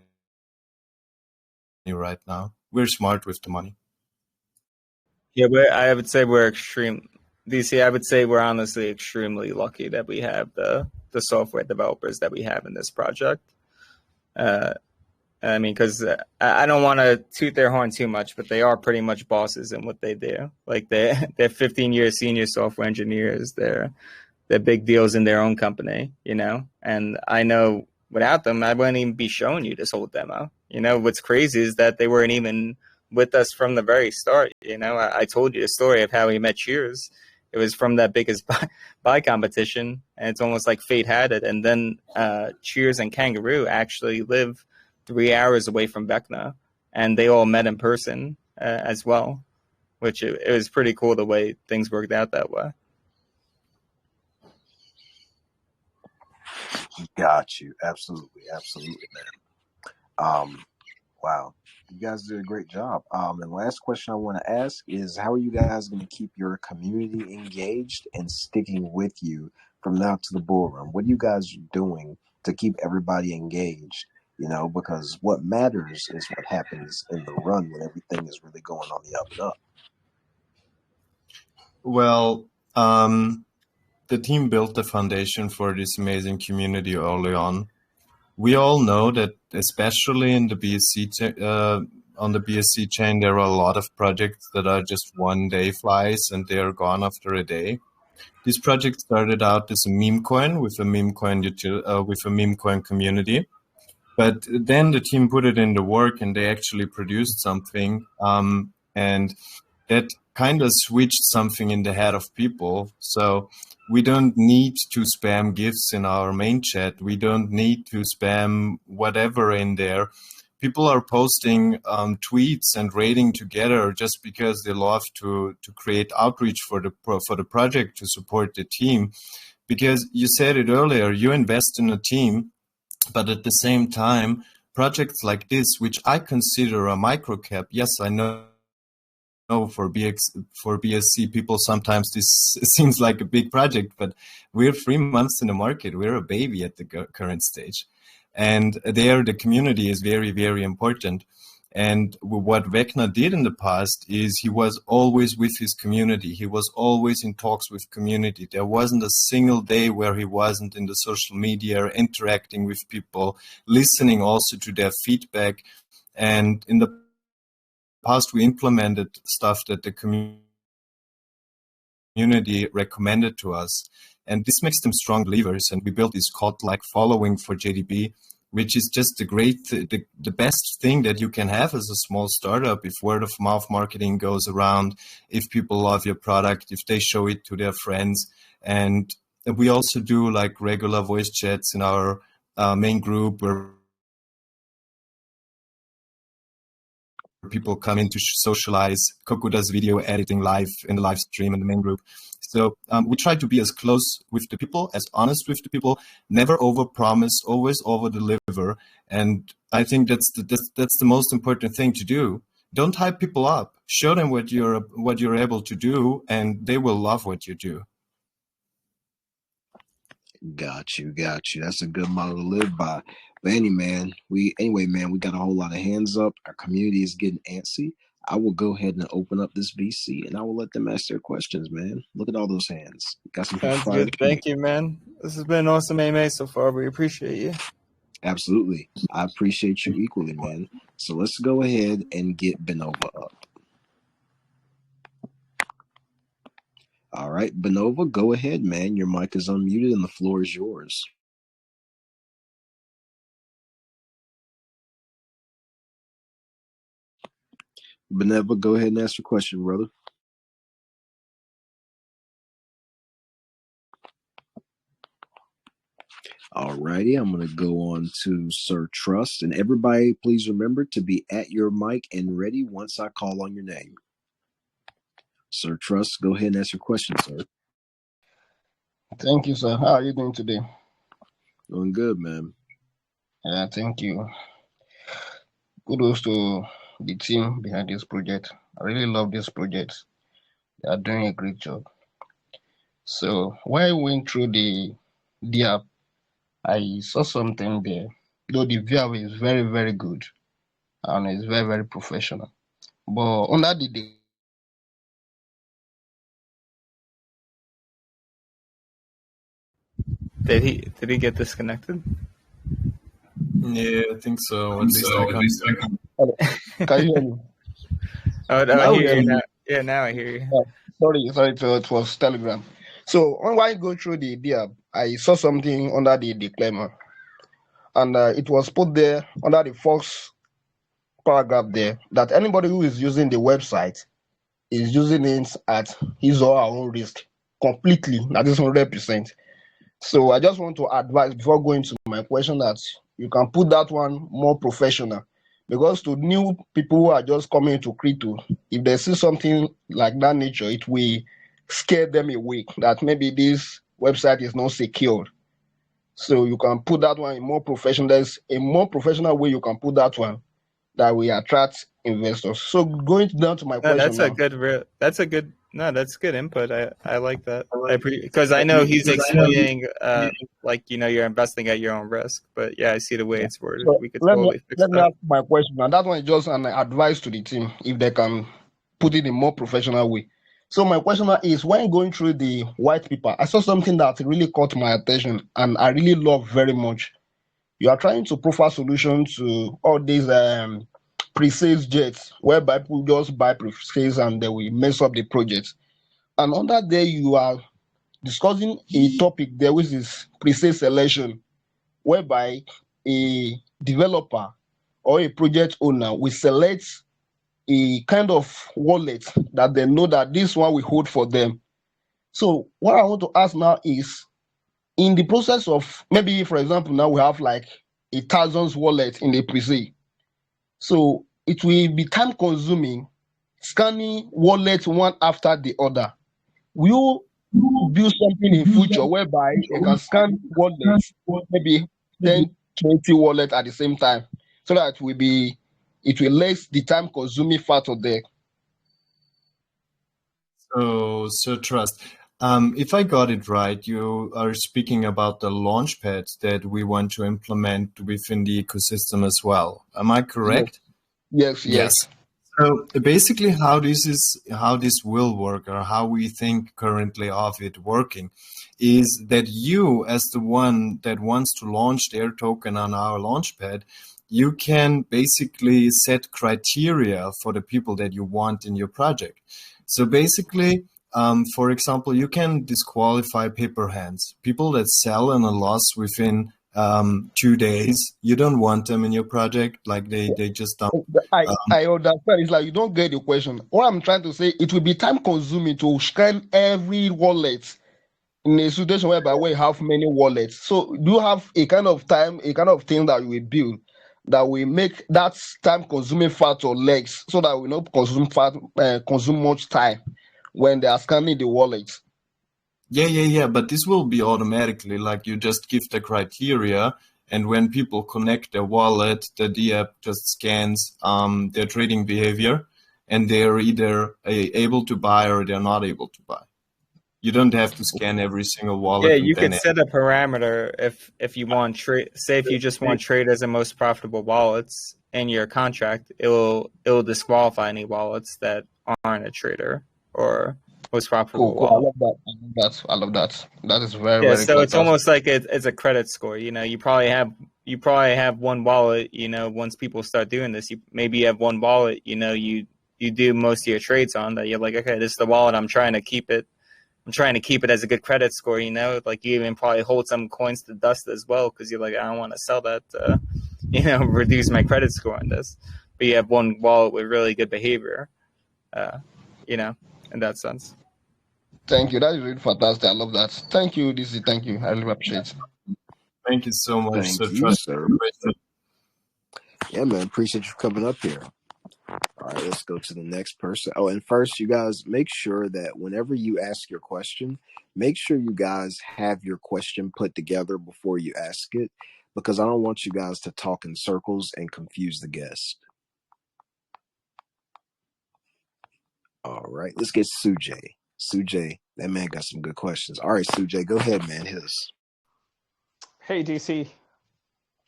right now. We're smart with the money. Yeah, I would say we're DC, I would say we're honestly extremely lucky that we have the software developers that we have in this project. Because I don't want to toot their horn too much, but they are pretty much bosses in what they do. Like they're 15-year senior software engineers. They're big deals in their own company, And I know without them, I wouldn't even be showing you this whole demo. You know, what's crazy is that they weren't even with us from the very start. You know, I told you the story of how we met Cheers. It was from that biggest buy competition, and it's almost like fate had it. And then Cheers and Kangaroo actually live 3 hours away from Vecna, and they all met in person as well, which it was pretty cool the way things worked out that way. Got you. Absolutely, man. Wow, you guys did a great job. And last question I want to ask is, how are you guys going to keep your community engaged and sticking with you from now to the bull run? What are you guys doing to keep everybody engaged? You know, because what matters is what happens in the run when everything is really going on the up and up. Well, the team built the foundation for this amazing community early on. We all know that, especially in the on the BSC chain, there are a lot of projects that are just one-day flies and they are gone after a day. This project started out as a meme coin with a meme coin community, but then the team put it into work and they actually produced something, and that kind of switched something in the head of people. So we don't need to spam GIFs in our main chat. We don't need to spam whatever in there. People are posting tweets and raiding together just because they love to create outreach for the project, to support the team. Because you said it earlier, you invest in a team, but at the same time, projects like this, which I consider a microcap, yes, I know for BSC people, sometimes this seems like a big project, but we're 3 months in the market. We're a baby at the current stage. And there, the community is very, very important. And what Vecna did in the past is he was always with his community. He was always in talks with community. There wasn't a single day where he wasn't in the social media, interacting with people, listening also to their feedback. And in the past, we implemented stuff that the community recommended to us. And this makes them strong believers. And we built this cult-like following for JDB, which is just the best thing that you can have as a small startup. If word of mouth marketing goes around, if people love your product, if they show it to their friends. And we also do like regular voice chats in our main group where people come in to socialize. Coco does video editing live in the live stream in the main group. So we try to be as close with the people, as honest with the people, never overpromise, always over-deliver. And I think that's the most important thing to do. Don't hype people up. Show them what you're able to do, and they will love what you do. Got you. That's a good model to live by. But anyway, man, we got a whole lot of hands up. Our community is getting antsy. I will go ahead and open up this VC and I will let them ask their questions, man. Look at all those hands. Got some Sounds good. Thank you, man. This has been an awesome AMA so far. We appreciate you. Absolutely. I appreciate you equally, man. So let's go ahead and get Benova up. All right, Benova, go ahead, man. Your mic is unmuted and the floor is yours. Benova, go ahead and ask your question, brother. All righty, I'm going to go on to Sir Trust. And everybody, please remember to be at your mic and ready once I call on your name. Sir Trust, go ahead and ask your question, sir. Thank you, sir. How are you doing today? Doing good, man. Yeah, thank you. Kudos to the team behind this project. I really love this project. They are doing a great job. So when I went through the app, I saw something there. Though the view is very, very good and it's very, very professional. But under the Did he get disconnected? Yeah, I think so. At least I can. Can you hear me? I hear you now. Yeah, now I hear you. Sorry, it was Telegram. So when I go through the app, I saw something under the disclaimer. and it was put there under the first paragraph there that anybody who is using the website is using it at his or her own risk completely. That is 100%. So I just want to advise before going to my question that you can put that one more professional, because to new people who are just coming to crypto, if they see something like that nature, it will scare them away that maybe this website is not secure. So you can put that one in more professional. There's a more professional way you can put that one that will attract investors. So going down to my No, question now. that's good input. I like that. Because I know he's explaining like you're investing at your own risk. But yeah, I see the way it's worded. So We could let me totally fix that. ask my question, and that one is just an advice to the team if they can put it in more professional way. So my question is, when going through the white paper, I saw something that really caught my attention and I really love very much. You are trying to profile solution to all these pre-sales jets, whereby people just buy pre-sales and they will mess up the project. And under there, you are discussing a topic there, which is pre-sales selection, whereby a developer or a project owner will select a kind of wallet that they know that this one will hold for them. So what I want to ask now is, in the process of, maybe for example now we have like 1,000 wallet in the pre-sale, so it will be time consuming scanning wallet one after the other. Will you build something in future whereby you can scan wallets, maybe 10, 20 wallet at the same time, so that it will less the time consuming factor there? So Trust. If I got it right, you are speaking about the launchpad that we want to implement within the ecosystem as well. Am I correct? Yes. So basically, how this will work, or how we think currently of it working, is that you, as the one that wants to launch their token on our launchpad, you can basically set criteria for the people that you want in your project. So basically, for example, you can disqualify paper hands, people that sell in a loss within 2 days. You don't want them in your project, like they just don't. I understand. It's like you don't get the question. What I'm trying to say, it will be time consuming to scan every wallet in a situation where you have many wallets. So do you have a kind of thing that you will build that will make that time consuming factor less, so that we not consume much time when they are scanning the wallets? Yeah. But this will be automatically, like you just give the criteria, and when people connect their wallet, the app just scans their trading behavior, and they're either able to buy or they're not able to buy. You don't have to scan every single wallet. Yeah, you could set a parameter if you want say if you just want traders and most profitable wallets in your contract, it will disqualify any wallets that aren't a trader or most profitable wallet. I love that. That is very, Yeah, very so it's fantastic. almost like it's a credit score. You probably have one wallet. Once people start doing this, maybe you have one wallet. You do most of your trades on that. You're like, okay, this is the wallet. I'm trying to keep it as a good credit score. Like you even probably hold some coins to dust as well, because you're like, I don't want to sell that. Reduce my credit score on this. But you have one wallet with really good behavior. In that sense. Thank you. That is really fantastic. I love that. Thank you, DC. Thank you. I really appreciate it. Thank you so much. Thank you, sir. Yeah, man. Appreciate you coming up here. All right, let's go to the next person. Oh, and first, you guys, make sure that whenever you ask your question, make sure you guys have your question put together before you ask it, because I don't want you guys to talk in circles and confuse the guest. All right, let's get Sujay. Sujay, that man got some good questions. All right, Sujay, go ahead, man. Hit us. Hey, DC.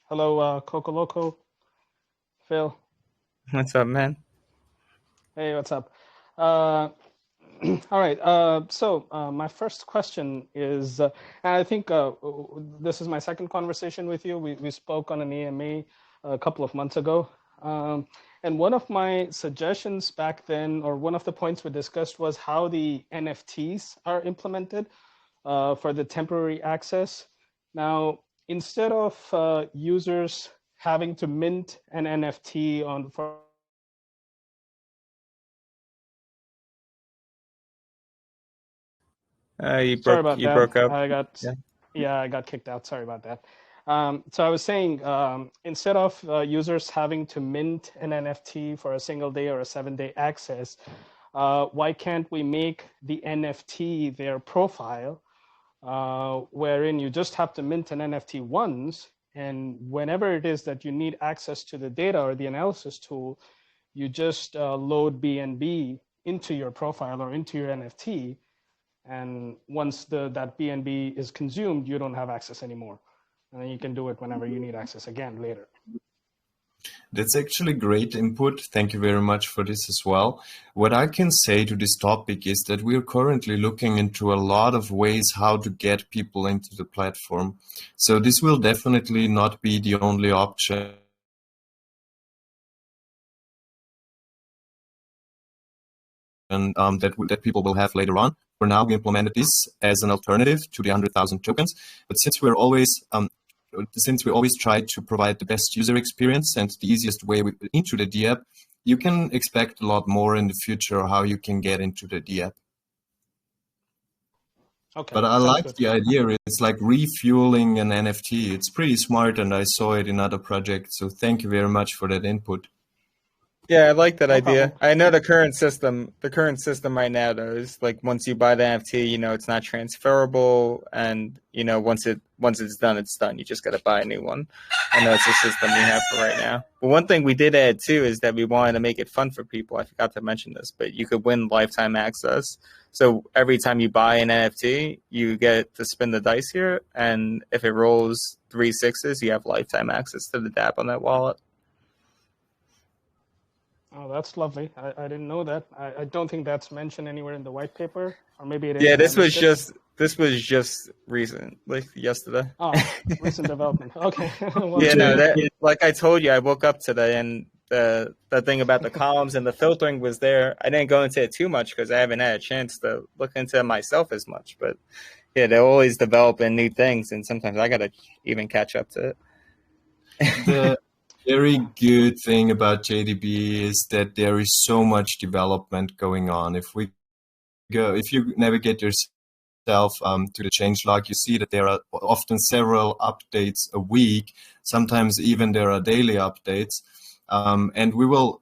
Hello, Coco Loco. Phil. What's up, man? Hey, what's up? All right. So my first question is, and I think this is my second conversation with you. We spoke on an EMA a couple of months ago. And one of my suggestions back then, or one of the points we discussed, was how the NFTs are implemented for the temporary access. Now, instead of users having to mint an NFT on for You sorry broke about you that. broke up. I got Yeah. yeah, I got kicked out. Sorry about that. So I was saying, instead of users having to mint an NFT for a single day or a 7-day access, why can't we make the NFT their profile, wherein you just have to mint an NFT once, and whenever it is that you need access to the data or the analysis tool, you just load BNB into your profile or into your NFT, and once that BNB is consumed, you don't have access anymore. And then you can do it whenever you need access again later. That's actually great input. Thank you very much for this as well. What I can say to this topic is that we're currently looking into a lot of ways how to get people into the platform. So this will definitely not be the only option. And that people will have later on. For now, we implemented this as an alternative to the 100,000 tokens. But since we always try to provide the best user experience and the easiest way into the DApp, you can expect a lot more in the future how you can get into the DApp. Okay, but I sounds like good. the idea. It's like refueling an NFT. It's pretty smart, and I saw it in other projects. So thank you very much for that input. Yeah, I like that No idea. problem. I know the current system right now though is like once you buy the NFT, it's not transferable, and once it's done, it's done. You just got to buy a new one. I know it's the system we have for right now. But one thing we did add too is that we wanted to make it fun for people. I forgot to mention this, but you could win lifetime access. So every time you buy an NFT, you get to spin the dice here, and if it rolls 3 6s, you have lifetime access to the DApp on that wallet. Oh, that's lovely. I didn't know that. I don't think that's mentioned anywhere in the white paper, or maybe it is. Yeah, And I this was missed it. just recent, like yesterday. Oh, recent development. Okay. Well, Yeah, no, good. that like I told you, I woke up today and the thing about the columns and the filtering was there. I didn't go into it too much because I haven't had a chance to look into it myself as much. But yeah, they're always developing new things, and sometimes I gotta even catch up to it. The very good thing about JDB is that there is so much development going on. If you navigate yourself to the changelog, you see that there are often several updates a week. Sometimes even there are daily updates. And we will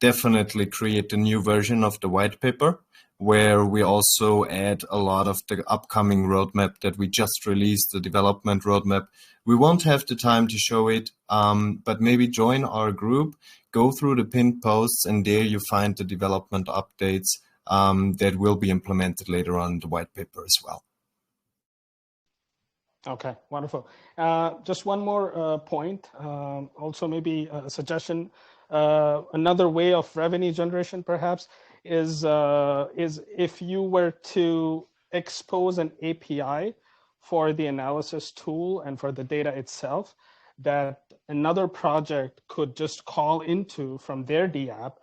definitely create a new version of the white paper where we also add a lot of the upcoming roadmap that we just released, the development roadmap. We won't have the time to show it, but maybe join our group, go through the pinned posts, and there you find the development updates that will be implemented later on in the white paper as well. Okay, wonderful. Just one more point. Also, maybe a suggestion. Another way of revenue generation, perhaps, is if you were to expose an API for the analysis tool and for the data itself, that another project could just call into from their DApp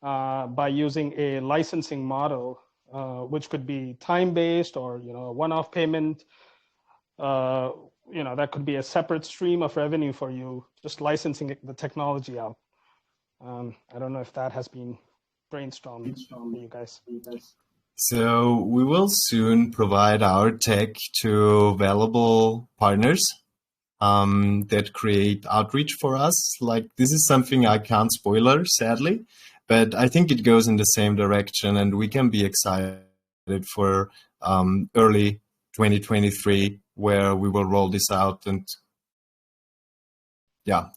by using a licensing model, which could be time-based or a one-off payment. That could be a separate stream of revenue for you, just licensing the technology out. I don't know if that has been brainstormed for you guys. So we will soon provide our tech to valuable partners that create outreach for us. Like, this is something I can't spoiler, sadly, but I think it goes in the same direction, and we can be excited for early 2023, where we will roll this out and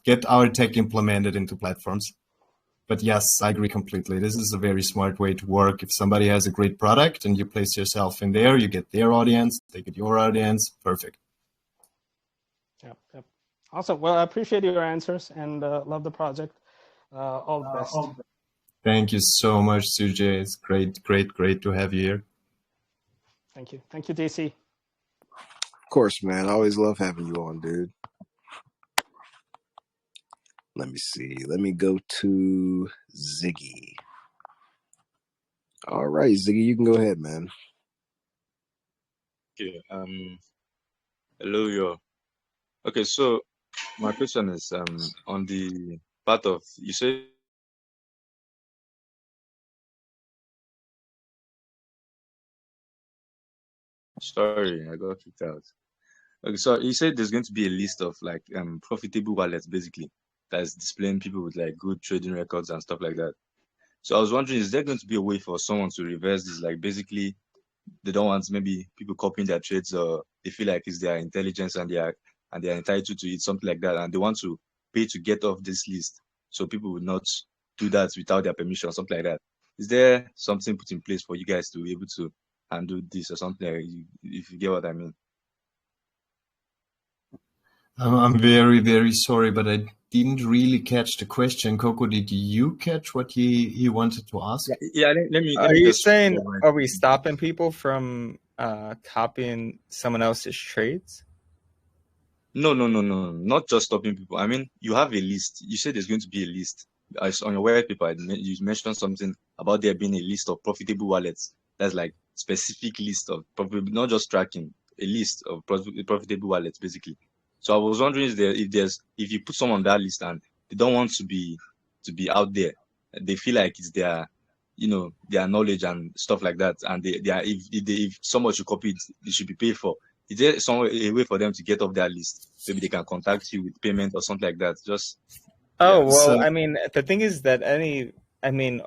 get our tech implemented into platforms. But yes, I agree completely. This is a very smart way to work. If somebody has a great product and you place yourself in there, you get their audience, they get your audience. Perfect. Yep. Awesome. Well, I appreciate your answers and love the project. All the best. Thank you so much, Sujay. It's great to have you here. Thank you. Thank you, JC. Of course, man. I always love having you on, dude. Let me see. Let me go to Ziggy. All right, Ziggy, you can go ahead, man. Okay. Hello, y'all. Okay, so my question is on the part of you say sorry, I got kicked out. Okay, so you said there's going to be a list of like profitable wallets basically that's displaying people with like good trading records and stuff like that. So I was wondering, is there going to be a way for someone to reverse this? Like basically they don't want maybe people copying their trades or they feel like it's their intelligence and they're entitled to it, something like that, and they want to pay to get off this list. So people will not do that without their permission or something like that. Is there something put in place for you guys to be able to handle this or something like if you get what I mean? I'm very, very sorry, but I didn't really catch the question. Coco, did you catch what he wanted to ask? Yeah, let me Are you just saying, are we stopping people from copying someone else's trades? No, not just stopping people. I mean, you have a list. You said there's going to be a list. On your white paper, you mentioned something about there being a list of profitable wallets. That's like specific list of profitable, not just tracking, a list of profitable wallets, basically. So I was wondering if you put someone on that list and they don't want to be out there, they feel like it's their, their knowledge and stuff like that, and they are if someone should copy it, they should be paid for. Is there a way for them to get off that list? Maybe they can contact you with payment or something like that. Just Oh, yeah. well, So- I mean, the thing is that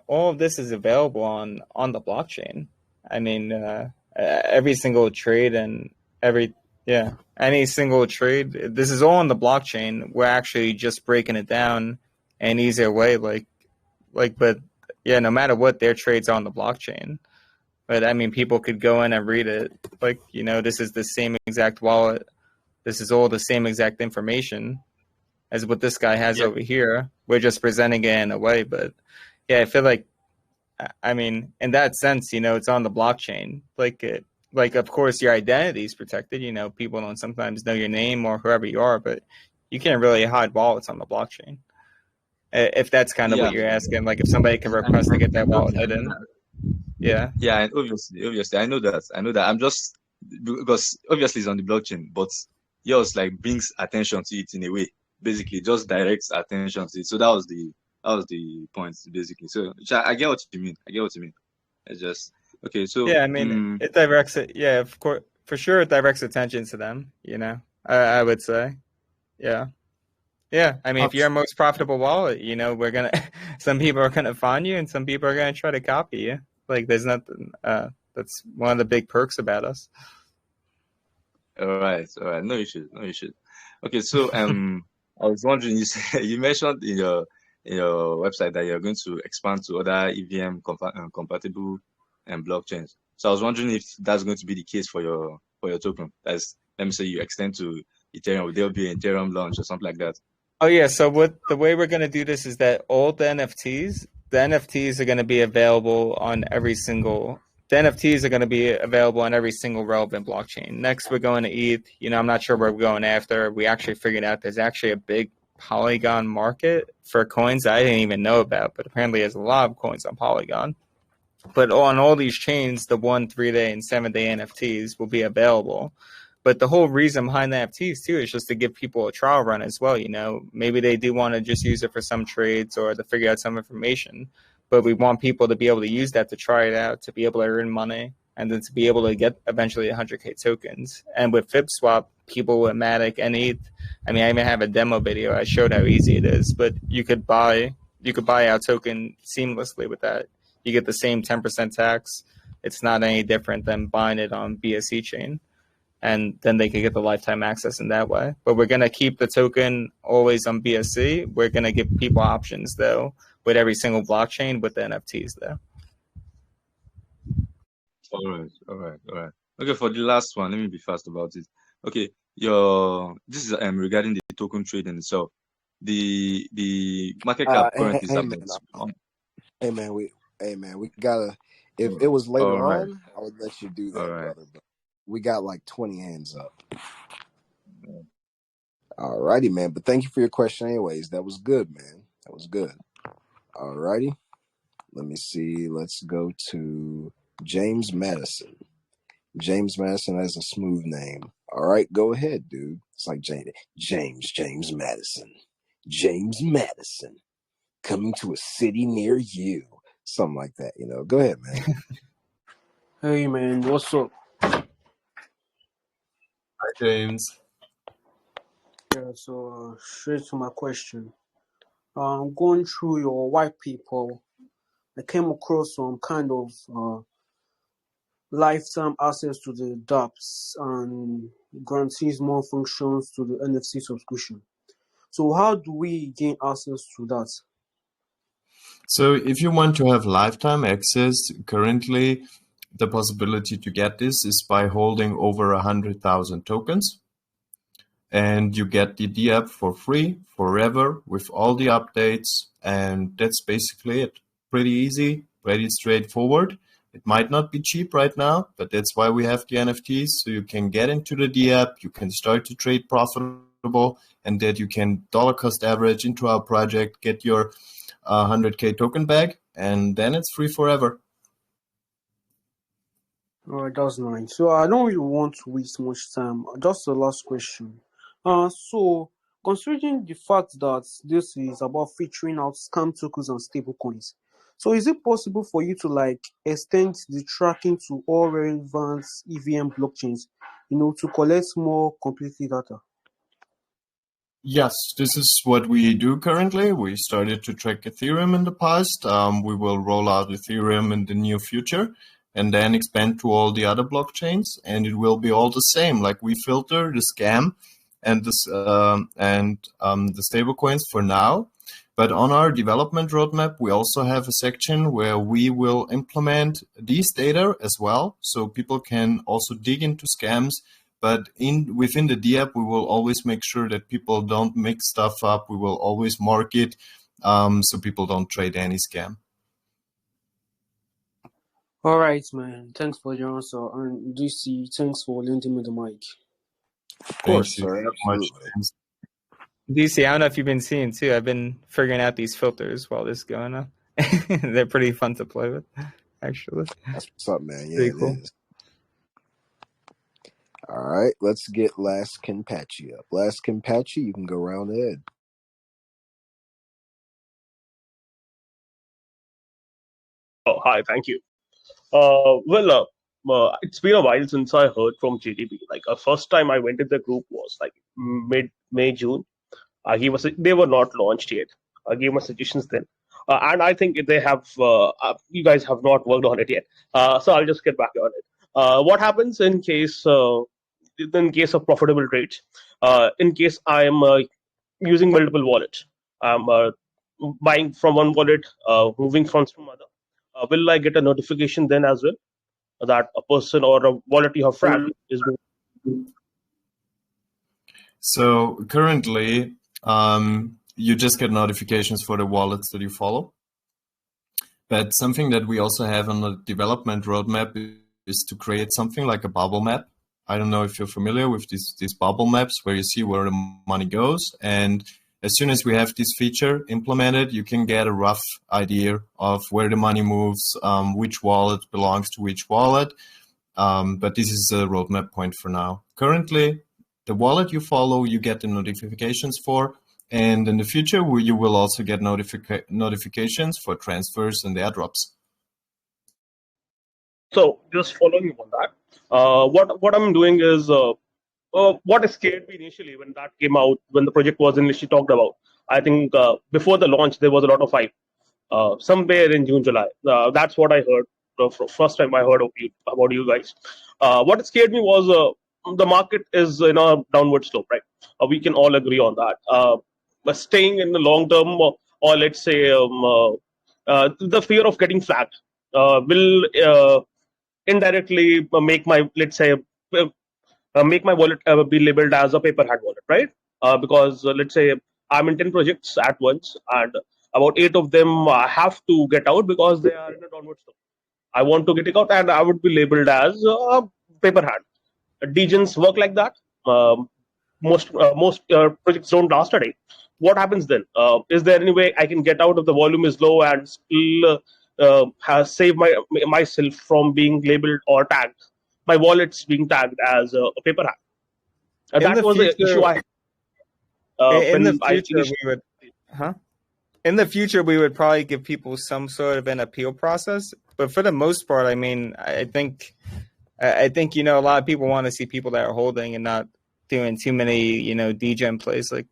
all of this is available on the blockchain. I mean, every single trade and any single trade, this is all on the blockchain. We're actually just breaking it down in an easier way, but yeah, no matter what, their trades are on the blockchain. But I mean, people could go in and read it. Like, this is the same exact wallet. This is all the same exact information as what this guy has over here. We're just presenting it in a way. But yeah, I feel like, I mean, in that sense, it's on the blockchain. Like of course, your identity is protected. People don't sometimes know your name or whoever you are, but you can't really hide wallets on the blockchain. If that's kind of what you're asking, like if somebody can request to get that wallet hidden. Yeah. Yeah, and obviously, I know that. I'm just because obviously it's on the blockchain, but yours like brings attention to it in a way. Basically, just directs attention to it. So that was the point, basically. So I get what you mean. It's just okay. So Yeah, I mean, it directs it. Yeah, of course, for sure, it directs attention to them. I would say, yeah. I mean, if you're a most profitable wallet, we're gonna. Some people are gonna find you, and some people are gonna try to copy you. Like, there's nothing. That's one of the big perks about us. all right. No issues. Okay, so I was wondering. You mentioned in your website that you're going to expand to other EVM compatible blockchains. So I was wondering if that's going to be the case for your token. As let me say you extend to Ethereum, will there be an Ethereum launch or something like that? Oh yeah, so the way we're gonna do this is that all the NFTs are gonna be available on every single. The NFTs are going to be available on every single relevant blockchain. Next, we're going to ETH. I'm not sure where we're going after. We actually figured out there's actually a big Polygon market for coins that I didn't even know about, but apparently there's a lot of coins on Polygon. But on all these chains, the 1, 3-day, and 7-day NFTs will be available. But the whole reason behind the NFTs too is just to give people a trial run as well. Maybe they do want to just use it for some trades or to figure out some information. But we want people to be able to use that to try it out, to be able to earn money, and then to be able to get eventually 100K tokens. And with FibSwap, people with Matic and ETH, I mean, I even have a demo video. I showed how easy it is, but you could buy our token seamlessly with that. You get the same 10% tax. It's not any different than buying it on BSC chain. And then they could get the lifetime access in that way. But we're going to keep the token always on BSC. We're going to give people options, though, with every single blockchain with the NFTs, though. All right. Okay, for the last one, let me be fast about it. Okay, this is regarding the token trading itself. The market cap currently is about. Hey man, we gotta. If it was later All on, I would let you do that, All right. brother. But we got like 20 hands up. All righty, man. But thank you for your question, anyways. That was good, man. That was good. All righty. Let me see. Let's go to James Madison. James Madison has a smooth name. All right, go ahead, dude. It's like James Madison, coming to a city near you. Something like that, Go ahead, man. Hey man, what's up? Hi, James. Yeah, so straight to my question. I'm going through your white paper. I came across some kind of lifetime access to the dApps and guarantees more functions to the NFC subscription. So how do we gain access to that? So if you want to have lifetime access, currently the possibility to get this is by holding over 100,000 tokens. And you get the dApp for free forever with all the updates. And that's basically it. Pretty easy, pretty straightforward. It might not be cheap right now, but that's why we have the NFTs. So you can get into the dApp, you can start to trade profitable, and that you can dollar cost average into our project, get your 100K token back, and then it's free forever. All right, that's nice. So I don't really want to waste much time. Just the last question. So considering the fact that this is about featuring out scam tokens and stable coins, so is it possible for you to extend the tracking to all relevant EVM blockchains, to collect more complete data? Yes, this is what we do currently. We started to track Ethereum in the past. We will roll out Ethereum in the near future and then expand to all the other blockchains. And it will be all the same. Like we filter the scam and the stable coins for now. But on our development roadmap, we also have a section where we will implement these data as well. So people can also dig into scams. But within the dApp, we will always make sure that people don't mix stuff up. We will always mark it so people don't trade any scam. All right, man. Thanks for your answer. And DC, thanks for lending me the mic. Of course, Thank you sir. very much, Absolutely. James. DC, I don't know if you've been seeing too. I've been figuring out these filters while this is going on. They're pretty fun to play with, actually. That's what's up, man. Yeah, Pretty it cool. is. All right, let's get Last Kenpachi up. Last Kenpachi, you can go round ahead. Oh, hi, thank you. It's been a while since I heard from JDB. First time I went in the group was mid-May, June. They were not launched yet. I gave my suggestions then, and I think they have. You guys have not worked on it yet, so I'll just get back on it. What happens in case of profitable trades? In case I am using multiple wallets, I'm buying from one wallet, moving funds from other. Will I get a notification then as well that a person or a wallet you have fragged is moving? So currently, you just get notifications for the wallets that you follow. But something that we also have on the development roadmap is to create something like a bubble map. I don't know if you're familiar with these bubble maps where you see where the money goes. And as soon as we have this feature implemented, you can get a rough idea of where the money moves, which wallet belongs to which wallet. But this is a roadmap point for now. Currently, the wallet you follow, you get the notifications for. And in the future, you will also get notifications for transfers and airdrops. So just following on that, what I'm doing is what scared me initially when that came out, when the project was initially talked about. I think before the launch, there was a lot of hype. Somewhere in June, July. That's what I heard. First time I heard about you guys. What scared me was the market is in a downward slope, right? We can all agree on that. But staying in the long term, or let's say the fear of getting flagged will indirectly make my, let's say, make my wallet be labeled as a paper hat wallet, right? Because let's say I'm in 10 projects at once, and about 8 of them have to get out because they are in a downward slope. I want to get it out, and I would be labeled as a paper hat. Degens work like that. Most projects don't last a day. What happens then? Is there any way I can get out if the volume is low and still save myself from being labeled or tagged? My wallet's being tagged as a paper hat. In That the was the issue future, I had in the when I future, initially. we would, huh? In the future, we would probably give people some sort of an appeal process. But for the most part, I mean, I think a lot of people want to see people that are holding and not doing too many degen plays. Like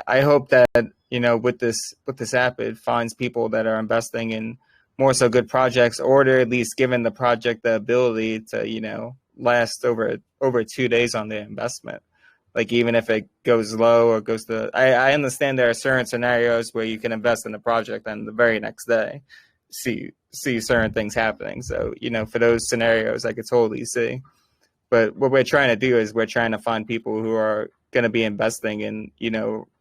I hope that with this app, it finds people that are investing in more so good projects, or they're at least given the project the ability to last over 2 days on their investment. Like even if it goes low or goes to, I understand there are certain scenarios where you can invest in the project and the very next day see certain things happening. So for those scenarios, I could totally see. But what we're trying to do is we're trying to find people who are going to be investing in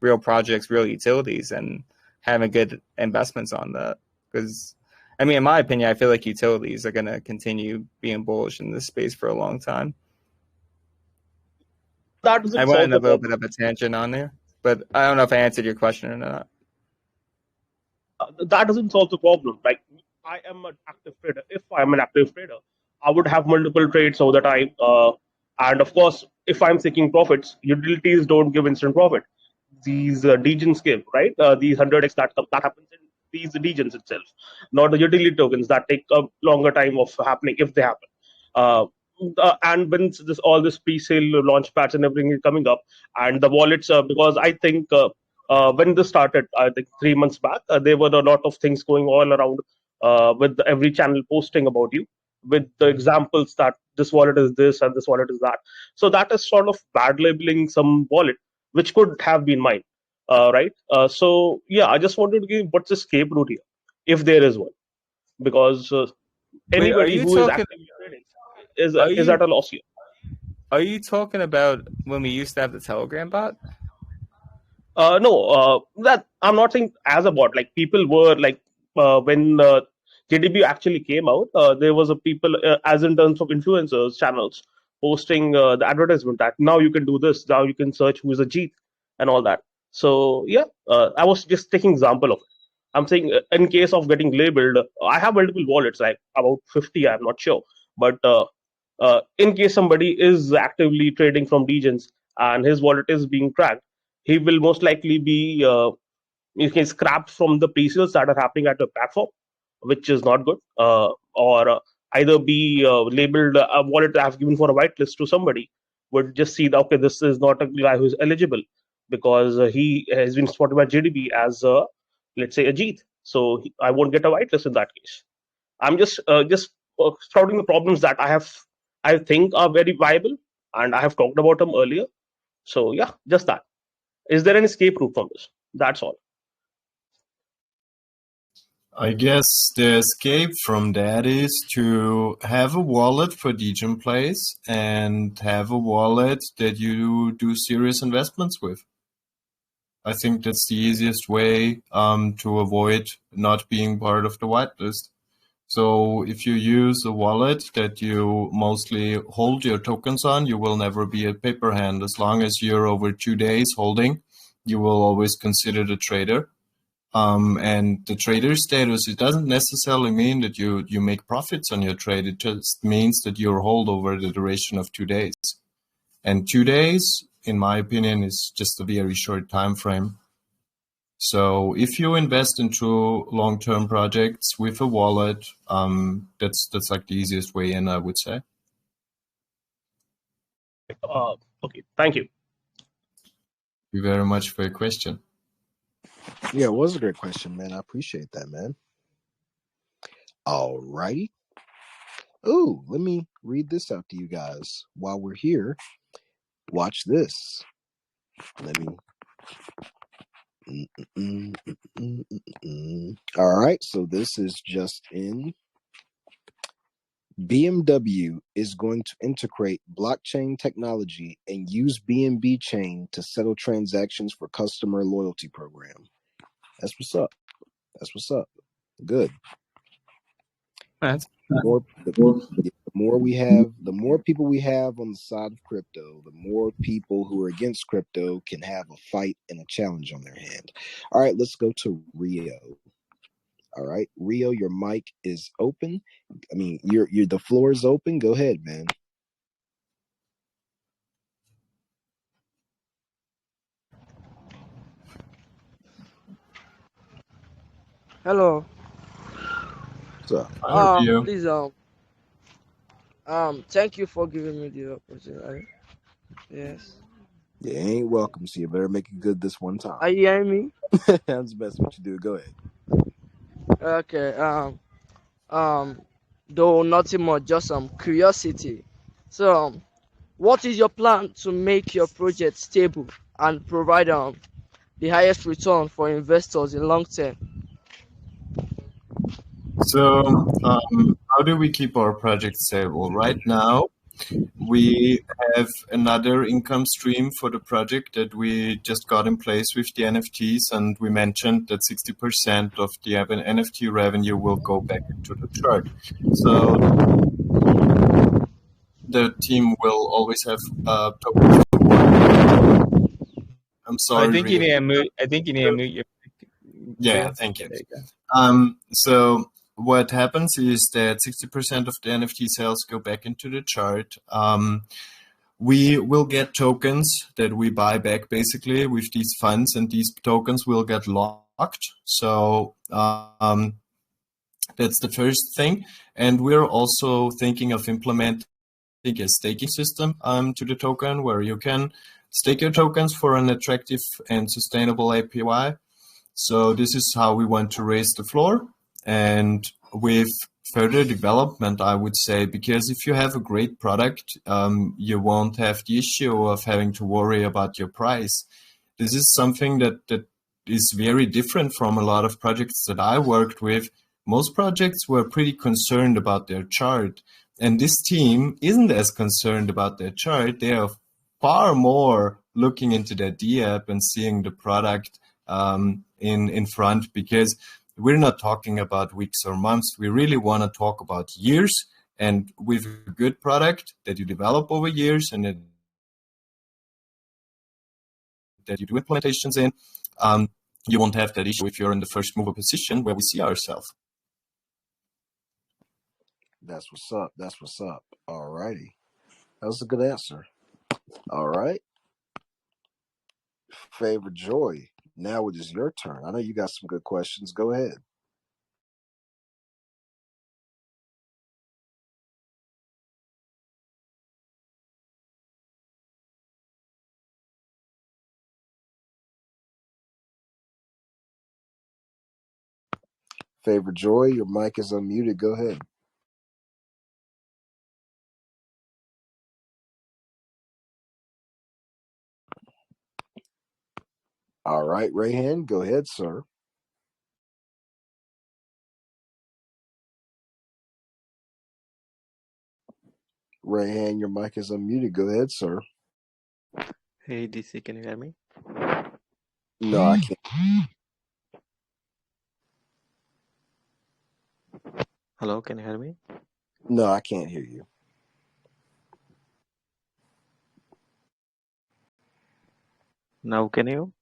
real projects, real utilities, and having good investments on that. Because I mean, in my opinion, I feel like utilities are going to continue being bullish in this space for a long time. That I doesn't went solve in a the little bit problem. of a tangent on there, but I don't know if I answered your question or not. That doesn't solve the problem. Like, I am an active trader. If I'm an active trader, I would have multiple trades so that and of course, if I'm seeking profits, utilities don't give instant profit. These degens give, right? These 100x that happens in these degens itself, not the utility tokens that take a longer time of happening if they happen. Uh, and when all this pre-sale launch pads and everything is coming up, and the wallets, because I think when this started, I think 3 months back, there were a lot of things going all around with every channel posting about you, with the examples that this wallet is this and this wallet is that. So that is sort of bad labeling some wallet, which could have been mine, right? So yeah, I just wanted to give what's the escape route here, if there is one, because Wait, are anybody you who is talking? actively trading is Are is at you a loss here. are you talking about when we used to have the Telegram bot? No, that I'm not saying as a bot. Like people were like when JDB actually came out, there was a people as in terms of influencers channels posting the advertisement that now you can do this, now you can search who is a Jeet and all that. So yeah, I was just taking example of it. I'm saying in case of getting labeled, I have multiple wallets, like about 50. I'm not sure, but in case somebody is actively trading from degens and his wallet is being tracked, he will most likely be you can scrap from the pre-sales that are happening at the platform, which is not good, or either be labeled a wallet I have given for a whitelist to somebody would just see that okay, this is not a guy who is eligible because he has been spotted by JDB as let's say a Jeet, so I won't get a whitelist in that case. I'm just spouting the problems that I think are very viable, and I have talked about them earlier. So yeah, just that. Is there an escape route from this? That's all. I guess the escape from that is to have a wallet for degen plays and have a wallet that you do serious investments with. I think that's the easiest way to avoid not being part of the whitelist. So if you use a wallet that you mostly hold your tokens on, you will never be a paper hand. As long as you're over 2 days holding, you will always consider the trader. And the trader status, it doesn't necessarily mean that you make profits on your trade. It just means that you're hold over the duration of 2 days. And 2 days, in my opinion, is just a very short time frame. So if you invest into long-term projects with a wallet, that's like the easiest way in, I would say. Okay, thank you. Thank you very much for your question. Yeah, it was a great question, man. I appreciate that, man. All righty. Ooh, let me read this out to you guys while we're here. Watch this. Let me. All right, so this is just in. BMW is going to integrate blockchain technology and use BNB chain to settle transactions for customer loyalty program. That's what's up. That's what's up. Good. That's The more people we have on the side of crypto, the more people who are against crypto can have a fight and a challenge on their hand. All right, let's go to Rio. All right, Rio, your mic is open. I mean, the floor is open. Go ahead, man. Hello. So, I heard you. Please, thank you for giving me the opportunity. Yes. you ain't welcome, so you better make it good this one time. Are you hearing me? That's the best what you do. Go ahead. Okay. Though nothing more, just some curiosity. So, what is your plan to make your project stable and provide the highest return for investors in long term? So, how do we keep our project stable? Right now, we have another income stream for the project that we just got in place with the NFTs, and we mentioned that 60% of the NFT revenue will go back into the chart. So the team will always have tokens to work. I'm sorry. I think you need to mute. I think you need to mute your. Yeah, thank you. There you go. So what happens is that 60% of the NFT sales go back into the chart. We will get tokens that we buy back basically with these funds, and these tokens will get locked. So that's the first thing. And we're also thinking of implementing a staking system to the token where you can stake your tokens for an attractive and sustainable APY. So this is how we want to raise the floor. And with further development, I would say, because if you have a great product, you won't have the issue of having to worry about your price. This is something that is very different from a lot of projects that I worked with. Most projects were pretty concerned about their chart. And this team isn't as concerned about their chart. They are far more looking into their D-app and seeing the product in front, because we're not talking about weeks or months. We really want to talk about years, and with a good product that you develop over years and that you do implementations in, you won't have that issue if you're in the first mover position where we see ourselves. That's what's up. That's what's up. All righty. That was a good answer. All right. Favorite Joy. Now it is your turn. I know you got some good questions. Go ahead. Favorite Joy, your mic is unmuted. Go ahead. All right, Rayhan, go ahead, sir. Rayhan, your mic is unmuted. Go ahead, sir. Hey DC, can you hear me? No, I can't. Hello, can you hear me? No, I can't hear you. Now can you?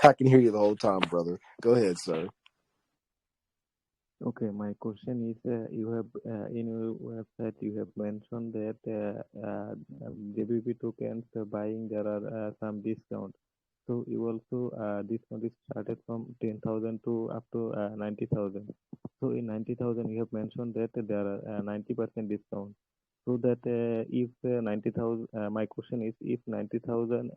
I can hear you the whole time, brother. Go ahead, sir. Okay, my question is, you have in your website you have mentioned that JBP tokens buying there are some discount. So you also discount is started from 10,000 to up to 90,000. So in 90,000 you have mentioned that there are 90% discount. So that if 90,000, my question is, if 90,000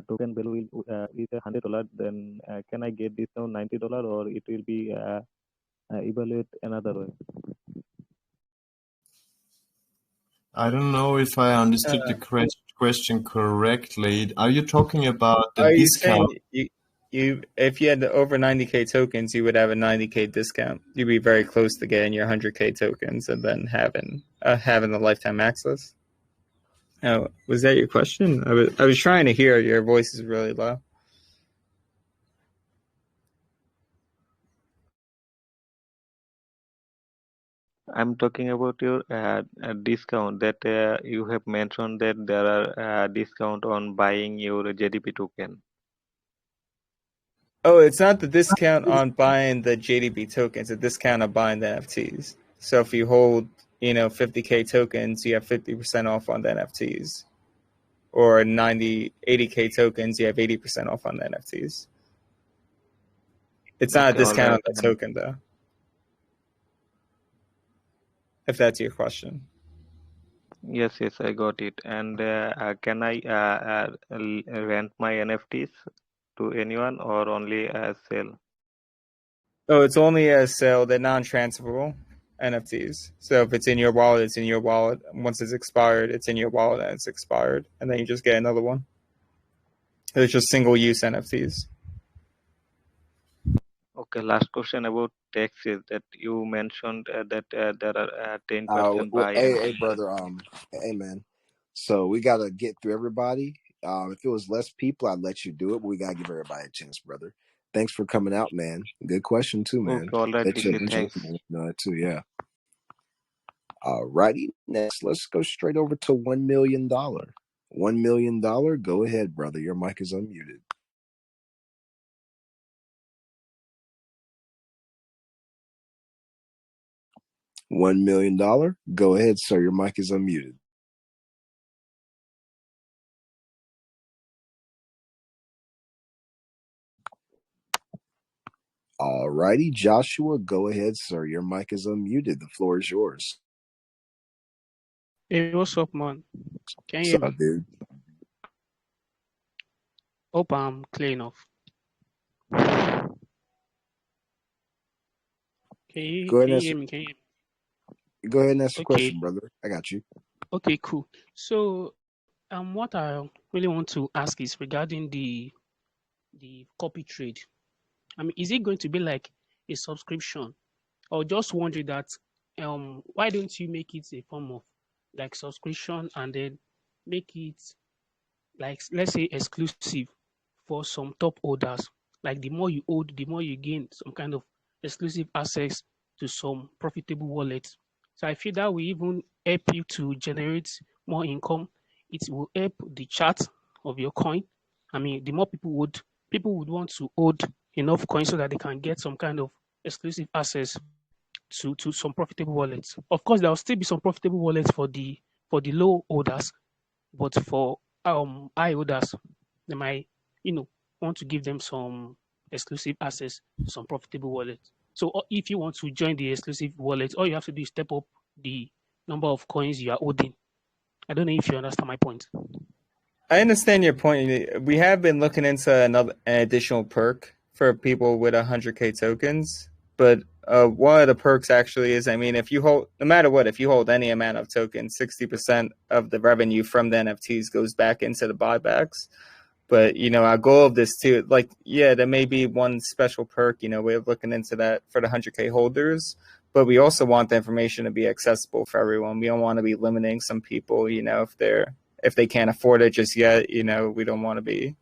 token value is $100, then can I get discount $90, or it will be evaluate another way? I don't know if I understood the question correctly. Are you talking about the Are you discount? saying you if you had the over 90K tokens, you would have a 90K discount? You'd be very close to getting your 100K tokens and then having the lifetime access. Oh, was that your question? I was trying to hear. Your voice is really low. I'm talking about your discount that you have mentioned that there are discount on buying your JDP token. Oh, it's not the discount on buying the JDB tokens, it's a discount on buying the NFTs. So if you hold, 50K tokens, you have 50% off on the NFTs. Or 80K tokens, you have 80% off on the NFTs. It's not a Okay, all discount on right. the token, though. If that's your question. Yes, I got it. And can I rent my NFTs to anyone or only sell? Oh, it's only a sale. They're non-transferable NFTs. So if it's in your wallet, it's in your wallet. Once it's expired, it's in your wallet and it's expired, and then you just get another one. It's just single-use NFTs. Okay, last question about taxes that you mentioned that there are 10% Well, buy and hey, 10%. brother. Hey, man. So we gotta get through everybody. If it was less people, I'd let you do it, but we gotta give everybody a chance, brother. Thanks for coming out, man. Good question too, man. Okay, all right, Bet you a VC, bunch of thanks. people know that too. Yeah. Alrighty. Next, let's go straight over to $1 million. $1 million. Go ahead, brother. Your mic is unmuted. $1 million. Go ahead, sir. Your mic is unmuted. Alrighty, Joshua. Go ahead, sir. Your mic is unmuted. The floor is yours. Hey, what's up, man? Can you What's hear me? up, dude? Hope I'm clear enough. Go ahead Can and you answer. hear me? Can you hear me? Go ahead and ask the Okay. question, brother. I got you. Okay, cool. So, what I really want to ask is regarding the copy trade. I mean, is it going to be like a subscription, or just wondering that why don't you make it a form of like subscription and then make it like, let's say, exclusive for some top holders? Like the more you hold, the more you gain some kind of exclusive access to some profitable wallets. So I feel that will even help you to generate more income. It will help the chart of your coin. I mean, the more people would want to hold enough coins so that they can get some kind of exclusive access to some profitable wallets. Of course, there will still be some profitable wallets for the low holders, but for high holders, they might, want to give them some exclusive access to some profitable wallets. So if you want to join the exclusive wallet, all you have to do is step up the number of coins you are holding. I don't know if you understand my point. I understand your point. We have been looking into an additional perk for people with 100K tokens, but one of the perks actually is, I mean, if you hold, no matter what, if you hold any amount of tokens, 60% of the revenue from the NFTs goes back into the buybacks. But, our goal of this too, like, yeah, there may be one special perk, we're looking into that for the 100K holders, but we also want the information to be accessible for everyone. We don't want to be limiting some people, if they can't afford it just yet, we don't want to be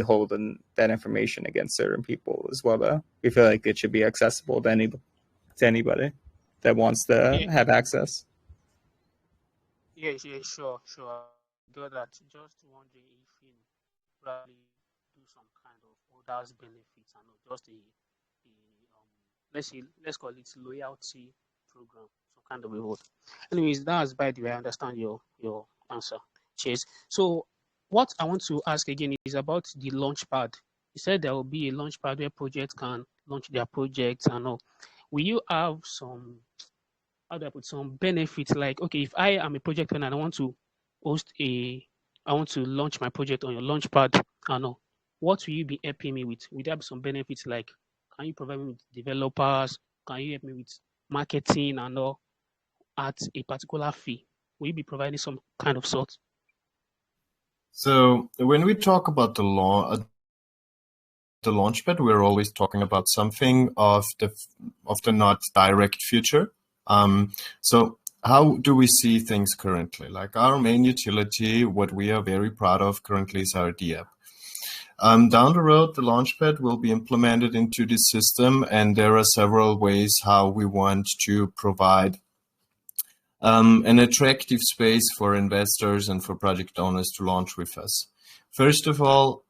holding that information against certain people as well, though. We feel like it should be accessible to anybody that wants to Yeah, have access. yeah, sure. I got that. Just wondering if probably do some kind of others benefits and not just a let's call it loyalty program, some kind of reward. Anyways, that's by the way. I understand your answer. Cheers. So what I want to ask again is about the launch pad. You said there will be a launch pad where projects can launch their projects and all. Will you have some, how do I put, some benefits? Like, okay, if I am a project owner and I want to launch my project on your launch pad and all, what will you be helping me with? Will there be some benefits like, can you provide me with developers? Can you help me with marketing and all at a particular fee? Will you be providing some kind of sort? So when we talk about the launchpad, we're always talking about something of the not direct future. So how do we see things currently? Like our main utility, what we are very proud of currently is our D app. Down the road, the Launchpad will be implemented into the system, and there are several ways how we want to provide an attractive space for investors and for project owners to launch with us. First of all,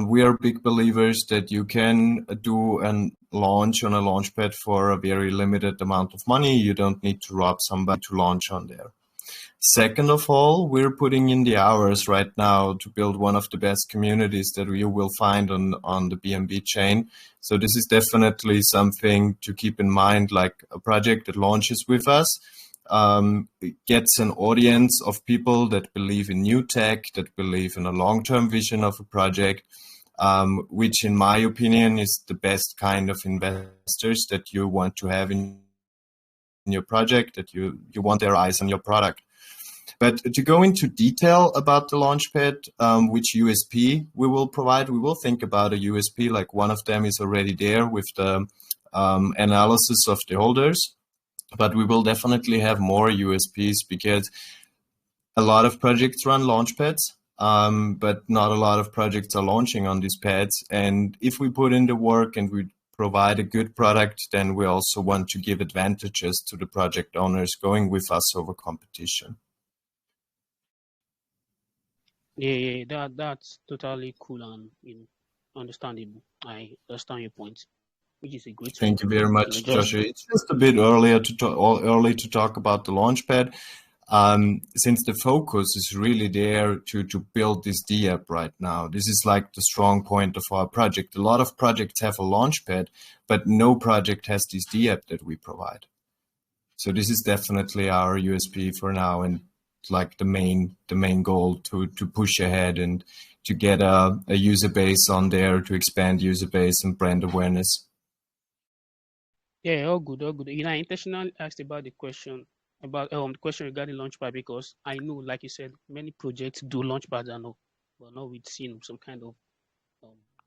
we are big believers that you can do a launch on a Launchpad for a very limited amount of money. You don't need to rob somebody to launch on there. Second of all, we're putting in the hours right now to build one of the best communities that you will find on the BNB chain. So this is definitely something to keep in mind, like a project that launches with us. It gets an audience of people that believe in new tech, that believe in a long-term vision of a project, which in my opinion is the best kind of investors that you want to have in your project, that you want their eyes on your product. But to go into detail about the Launchpad, which USP we will provide, we will think about a USP, like one of them is already there with the analysis of the holders. But we will definitely have more USPs because a lot of projects run Launchpads, but not a lot of projects are launching on these pads. And if we put in the work and we provide a good product, then we also want to give advantages to the project owners going with us over competition. Yeah, that's totally cool and understandable. I understand your point, which is a great one. Thank you very much, Just Joshua. It's just a bit early to talk about the Launchpad, since the focus is really there to build this D app right now. This is like the strong point of our project. A lot of projects have a Launchpad, but no project has this D app that we provide. So this is definitely our USP for now, and like the main goal to push ahead and to get a user base on there, to expand user base and brand awareness. yeah, all good, all good. I intentionally asked about the question regarding Launchpad because I know, like you said, many projects do Launchpads and all, but not with some kind of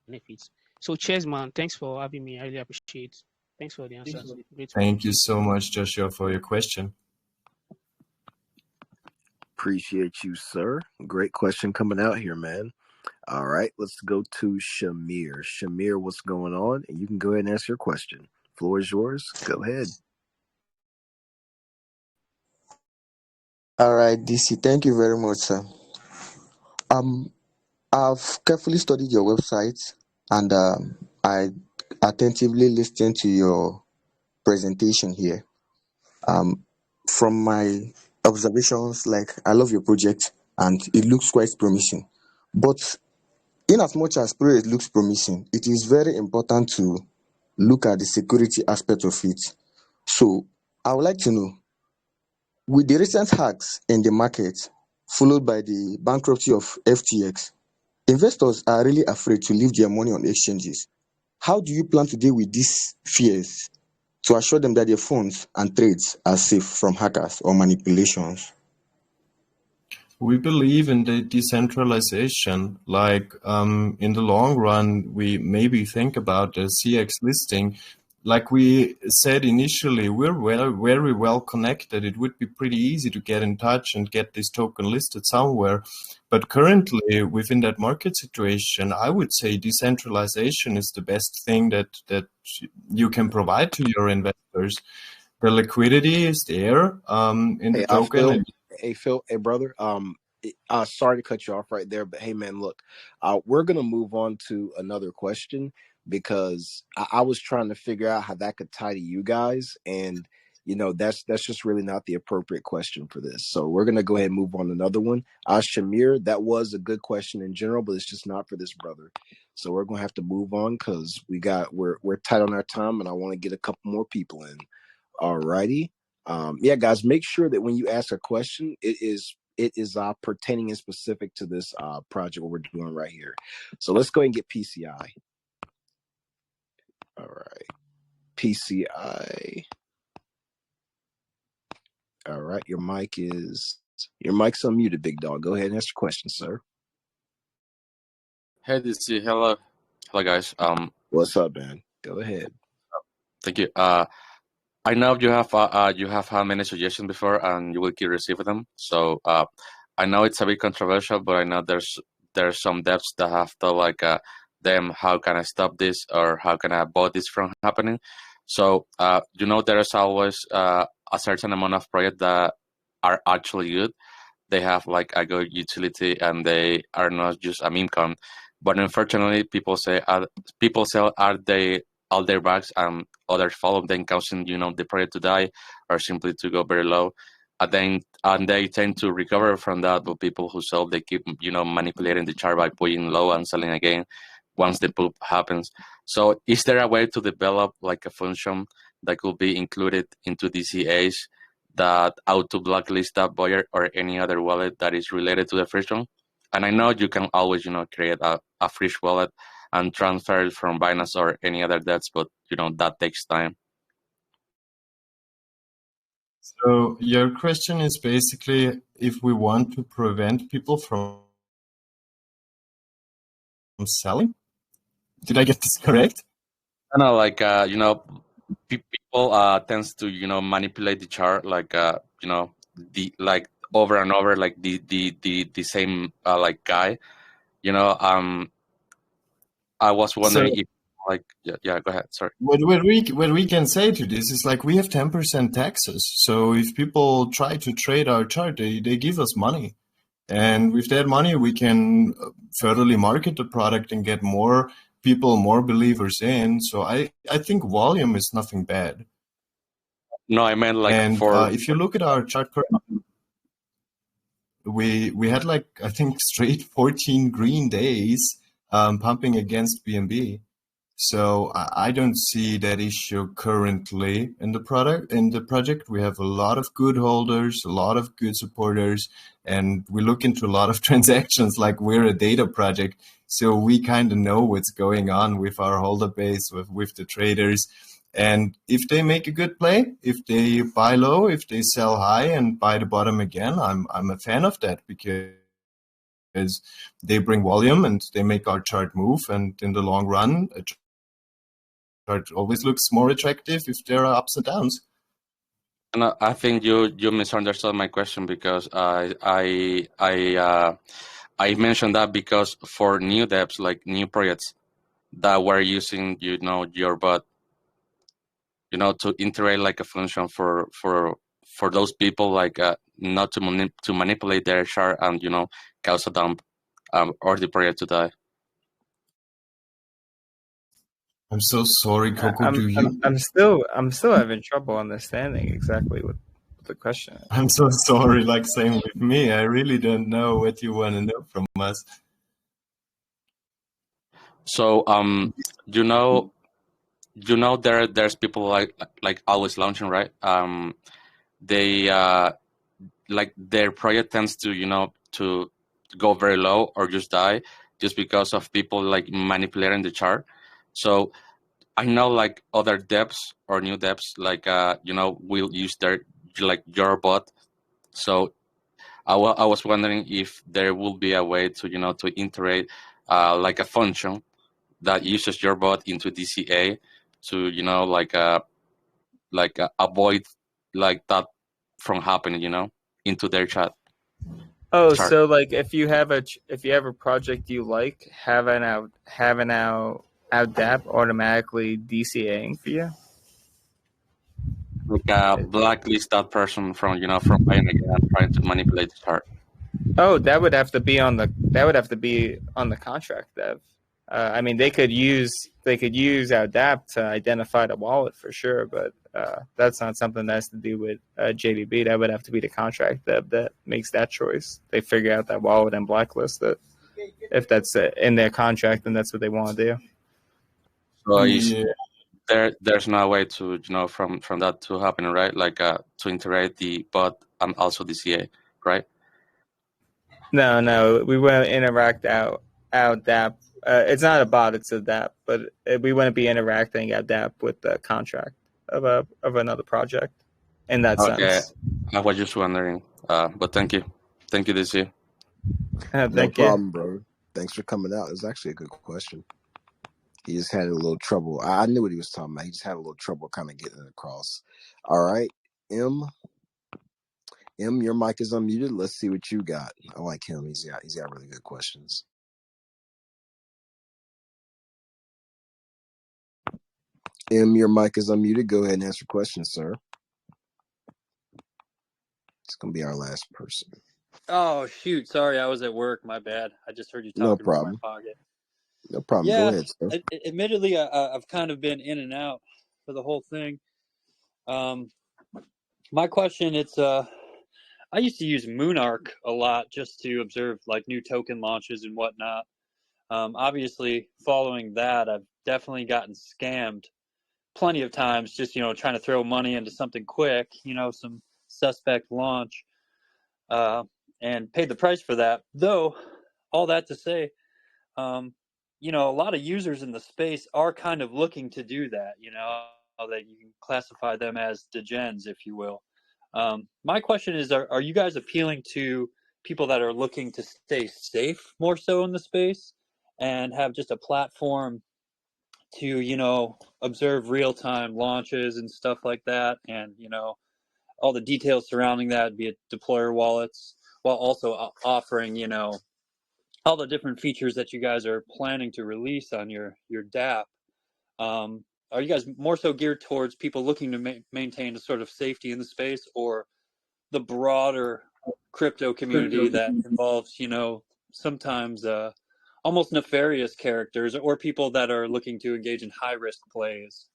benefits. So cheers, man. Thanks for having me. I really appreciate it. Thanks for the answers. Great one. Thank you so much, Joshua, for your question. Appreciate you, sir. Great question coming out here, man. All right, let's go to Shamir. Shamir, what's going on? And you can go ahead and answer your question. Floor is yours. Go ahead. All right, DC, thank you very much, sir. I've carefully studied your website and I attentively listened to your presentation here. From my observations, like I love your project and it looks quite promising. But in as much as project looks promising, it is very important to look at the security aspect of it. So I would like to know, with the recent hacks in the market, followed by the bankruptcy of FTX, investors are really afraid to leave their money on exchanges. How do you plan to deal with these fears to assure them that their funds and trades are safe from hackers or manipulations? We believe in the decentralization. Like in the long run, we maybe think about the CX listing. Like we said initially, we're very well connected. It would be pretty easy to get in touch and get this token listed somewhere. But currently, within that market situation, I would say decentralization is the best thing that you can provide to your investors. The liquidity is there in the token. Phil, hey brother. Sorry to cut you off right there, but hey man, look, we're gonna move on to another question because I was trying to figure out how that could tie to you guys, and that's just really not the appropriate question for this. So we're gonna go ahead and move on to another one. Shamir, that was a good question in general, but it's just not for this brother. So we're gonna have to move on because we're tight on our time, and I want to get a couple more people in. Alrighty. Yeah, guys, make sure that when you ask a question, it is pertaining and specific to this project what we're doing right here. So let's go ahead and get PCI. All right, PCI. All right, your mic's unmuted, big dog. Go ahead and ask your question, sir. Hey, DC. Hello, guys. What's up, man? Go ahead. Thank you. I know you have had many suggestions before, and you will keep receiving them. So I know it's a bit controversial, but I know there's some devs that have thought like, them, how can I stop this, or how can I avoid this from happening? So there is always a certain amount of projects that are actually good. They have like a good utility, and they are not just a meme coin. But unfortunately, people sell all their bags, and others follow them, causing the project to die or simply to go very low. and they tend to recover from that. But people who sell, they keep manipulating the chart by putting low and selling again once the poop happens. So is there a way to develop like a function that could be included into DCAs that auto blacklist that buyer or any other wallet that is related to the first one? And I know you can always create a fresh wallet and transfer it from Binance or any other debts, but that takes time. So your question is basically if we want to prevent people from selling. Did I get this correct? No, like people tends to manipulate the chart like the like over and over like the same like guy. I was So wondering if like yeah go ahead, sorry. what we can say to this is like we have 10% taxes. So if people try to trade our chart, they give us money. And with that money, we can furtherly market the product and get more people, more believers in. So I think volume is nothing bad. No, I meant like And for if you look at our chart, we had like I think straight 14 green days pumping against BNB. So I don't see that issue currently in the project. We have a lot of good holders, a lot of good supporters, and we look into a lot of transactions like we're a data project. So we kind of know what's going on with our holder base, with the traders. And if they make a good play, if they buy low, if they sell high and buy the bottom again, I'm a fan of that because they bring volume and they make our chart move. And in the long run, a chart always looks more attractive if there are ups and downs. No, I think you misunderstood my question because I mentioned that because for new dApps like new projects that were using your bot to integrate like a function for those people like not to manipulate their chart and cause a dump or the project to die. I'm so sorry, Coco. I'm still having trouble understanding exactly what the question is. I'm so sorry. Like same with me. I really don't know what you want to know from us. So there's people like always launching, right? They like their project tends to to go very low or just die just because of people like manipulating the chart. So I know like other dApps or new dApps like will use their like your bot. So I was wondering if there will be a way to to integrate like a function that uses your bot into DCA to avoid like that from happening into their chart. Oh, so like if you have a project you like, have an out DApp automatically DCAing for you. Like blacklist that person from from buying again and trying to manipulate the chart. Oh, that would have to be on the contract dev. I mean, they could use our DApp to identify the wallet for sure, but that's not something that has to do with JDB. That would have to be the contract dev that makes that choice. They figure out that wallet and blacklist it. If that's in their contract, then that's what they want to do. So there's no way to from that to happen, right? Like to integrate the bot and also the CA, right? No, we want to interact out DApp. It's not a bot; it's a DApp. But we want to be interacting our DApp with the contract of another project. In that sense. I was just wondering. But thank you, DC. No problem, bro. Thanks for coming out. It was actually a good question. He just had a little trouble. I knew what he was talking about. He just had a little trouble kind of getting it across. All right, M, your mic is unmuted. Let's see what you got. I like him. He's got really good questions. M, your mic is unmuted. Go ahead and answer questions, sir. It's gonna be our last person. Oh shoot! Sorry, I was at work. My bad. I just heard you talking No problem. from my pocket. No problem. Yeah, Go ahead, sir. Admittedly, I've kind of been in and out for the whole thing. My question, it's I used to use Moonarch a lot just to observe like new token launches and whatnot. Obviously, following that, I've definitely gotten scammed plenty of times, just trying to throw money into something quick, some suspect launch, and paid the price for that. Though, all that to say, a lot of users in the space are kind of looking to do that. That you can classify them as degens, if you will. My question is, are you guys appealing to people that are looking to stay safe more so in the space and have just a platform to, observe real-time launches and stuff like that, and, all the details surrounding that, be it deployer wallets, while also offering, all the different features that you guys are planning to release on your DApp? Are you guys more so geared towards people looking to maintain a sort of safety in the space, or the broader crypto community that involves, sometimes almost nefarious characters or people that are looking to engage in high risk plays?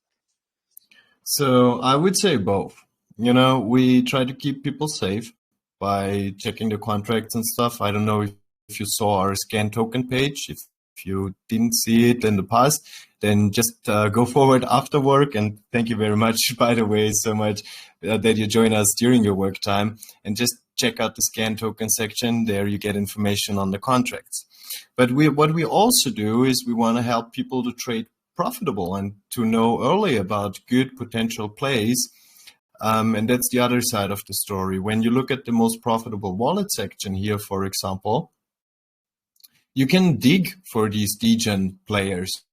So I would say both. We try to keep people safe by checking the contracts and stuff. I don't know if you saw our scan token page. If you didn't see it in the past, then just go forward after work. And thank you very much, by the way, so much that you join us during your work time. And just check out the scan token section. There you get information on the contracts. But what we also do is we want to help people to trade profitable and to know early about good potential plays. And that's the other side of the story. When you look at the most profitable wallet section here, for example, you can dig for these degen players.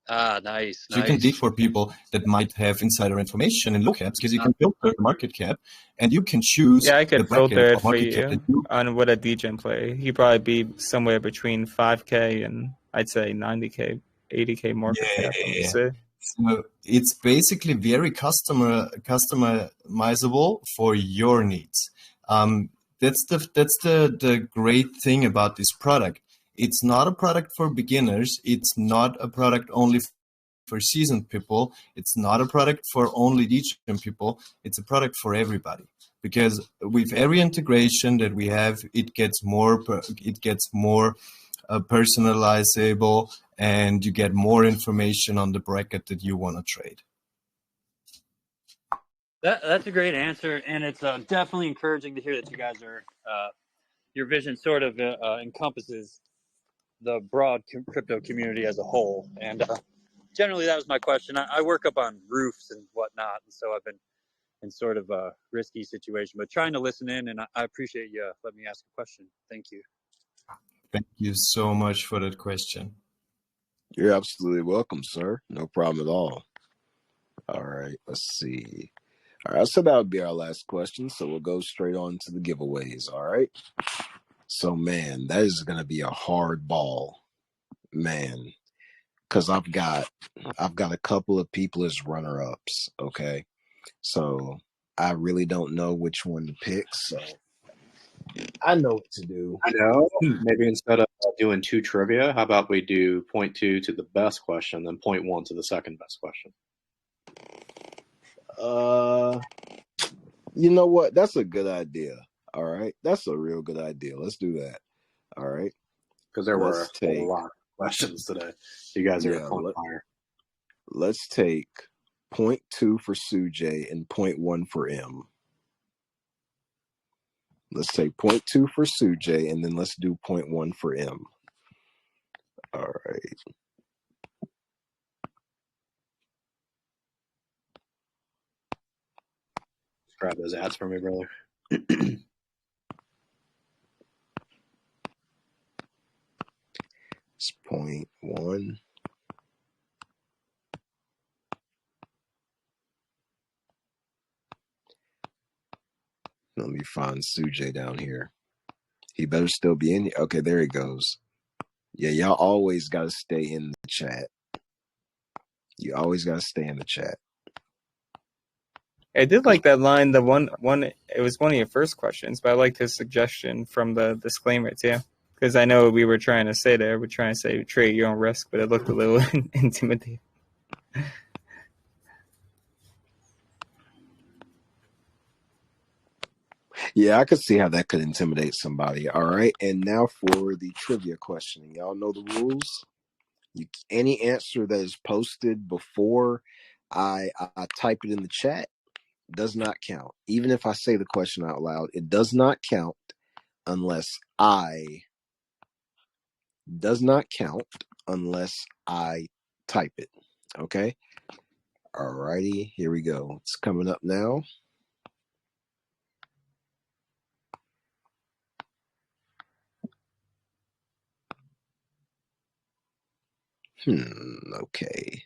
Nice. So you can dig for people that might have insider information in low caps, because you can filter the market cap and you can choose Yeah, I the could bracket filter it of for market cap that you you. on what a degen play. He'd probably be somewhere between 5K and I'd say 90K, 80K market cap, I would say. So it's basically very customizable for your needs. That's the great thing about this product. It's not a product for beginners. It's not a product only for seasoned people. It's not a product for only degen people. It's a product for everybody, because with every integration that we have, it gets more personalizable, and you get more information on the bracket that you want to trade. That's a great answer, and it's definitely encouraging to hear that you guys are your vision sort of encompasses the broad crypto community as a whole. And generally, that was my question. I work up on roofs and whatnot, and so I've been in sort of a risky situation, but trying to listen in, and I appreciate you letting me ask a question. Thank you. Thank you so much for that question. You're absolutely welcome, sir. No problem at all. All right, let's see. All right, so that would be our last question. So we'll go straight on to the giveaways. All right. So, man, that is going to be a hard ball, man, because I've got a couple of people as runner-ups. Okay, so I really don't know which one to pick. So I know what to do. Maybe instead of doing two trivia, how about we do point 2 to the best question, then point 1 to the second best question? You know what? That's a good idea. All right, that's a real good idea. Let's do that. All right, because there were a lot of questions today. You guys are on fire. Let's take point 2 for Sujay and point 1 for M. Let's take point 2 for Sujay, and then let's do point 1 for M. All right. Grab those ads for me, brother. It's point 1. Let me find Sujay down here. He better still be in here. Okay, there he goes. Yeah, y'all always got to stay in the chat. You always got to stay in the chat. I did like that line. The one. It was one of your first questions, but I liked his suggestion from the disclaimer too, because I know we were trying to say there. We're trying to say trade your own risk, but it looked a little intimidating. Yeah, I could see how that could intimidate somebody. All right, and now for the trivia question. Y'all know the rules. Any answer that is posted before I type it in the chat does not count. Even if I say the question out loud, it does not count unless I type it. Okay? Alrighty, here we go. It's coming up now. Okay.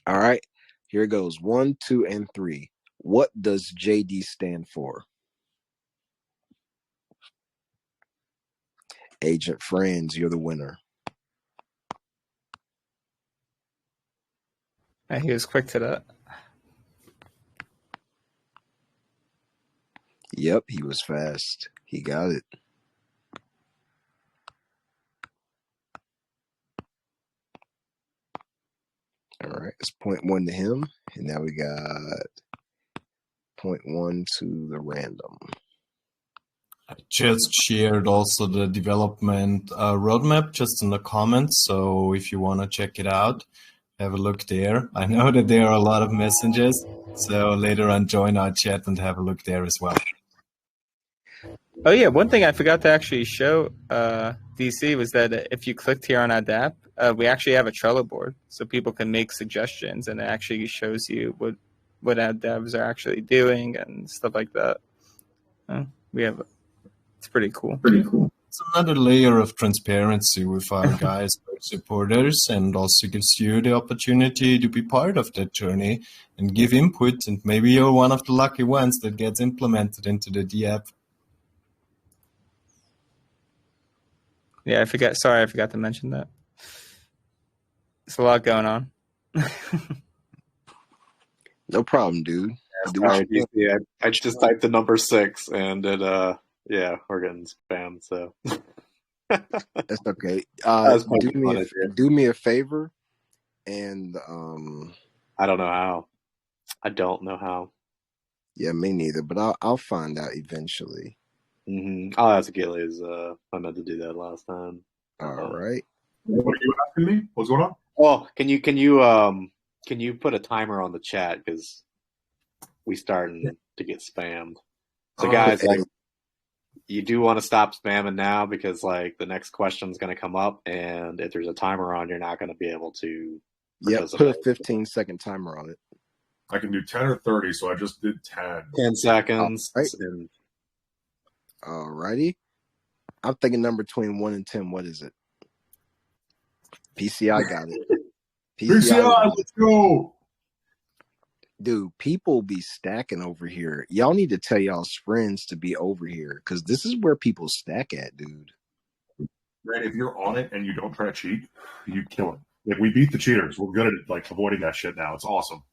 All right. Here it goes. 1, 2, and 3. What does JD stand for? Agent Friends, you're the winner. He was quick to that. Yep, he was fast. He got it. All right, it's 0.1 to him, and now we got 0.1 to the random. I just shared also the development roadmap just in the comments, so if you want to check it out, have a look there. I know that there are a lot of messages, so later on join our chat and have a look there as well. Oh yeah, one thing I forgot to actually show DC was that if you clicked here on Adapt, we actually have a Trello board, so people can make suggestions, and it actually shows you what ad devs are actually doing and stuff like that. It's pretty cool. It's another layer of transparency with our guys, our supporters, and also gives you the opportunity to be part of that journey and give input, and maybe you're one of the lucky ones that gets implemented into the D app. Yeah, I forgot to mention that. There's a lot going on. No problem, dude. Sorry, DC, I just typed the number 6, and it yeah, we're getting spammed. So that's okay. Do me a favor, and I don't know how. Yeah, me neither. But I'll find out eventually. I'll ask Achilles. I meant to do that last time. All right. What are you asking me? What's going on? Oh, can you put a timer on the chat, because we starting to get spammed. So guys, like, you do want to stop spamming now, because like the next question is going to come up, and if there's a timer on, you're not going to be able to. Yeah, put a 15-second timer on it. I can do 10 or 30, so I just did 10. 10 seconds. All right. Alrighty. I'm thinking number between 1 and 10. What is it? PCI got it. PCI, let's go. Dude, people be stacking over here. Y'all need to tell y'all's friends to be over here, because this is where people stack at, dude. Man, if you're on it and you don't try to cheat, you kill it. Like, we beat the cheaters. We're good at like avoiding that shit now. It's awesome.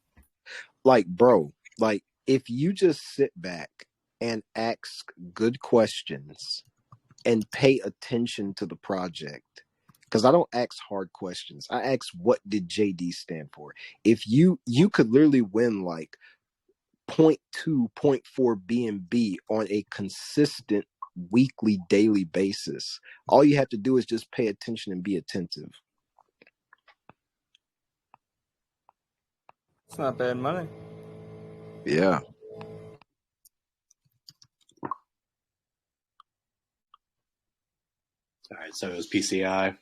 Like, bro, like if you just sit back and ask good questions and pay attention to the project, because I don't ask hard questions. I ask, what did JD stand for? If you could literally win like 0.2, 0.4 BNB on a consistent weekly, daily basis. All you have to do is just pay attention and be attentive. It's not bad money. Yeah. All right, so it was PCI.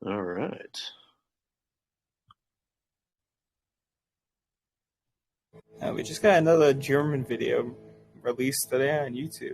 All right. We just got another German video released today on YouTube.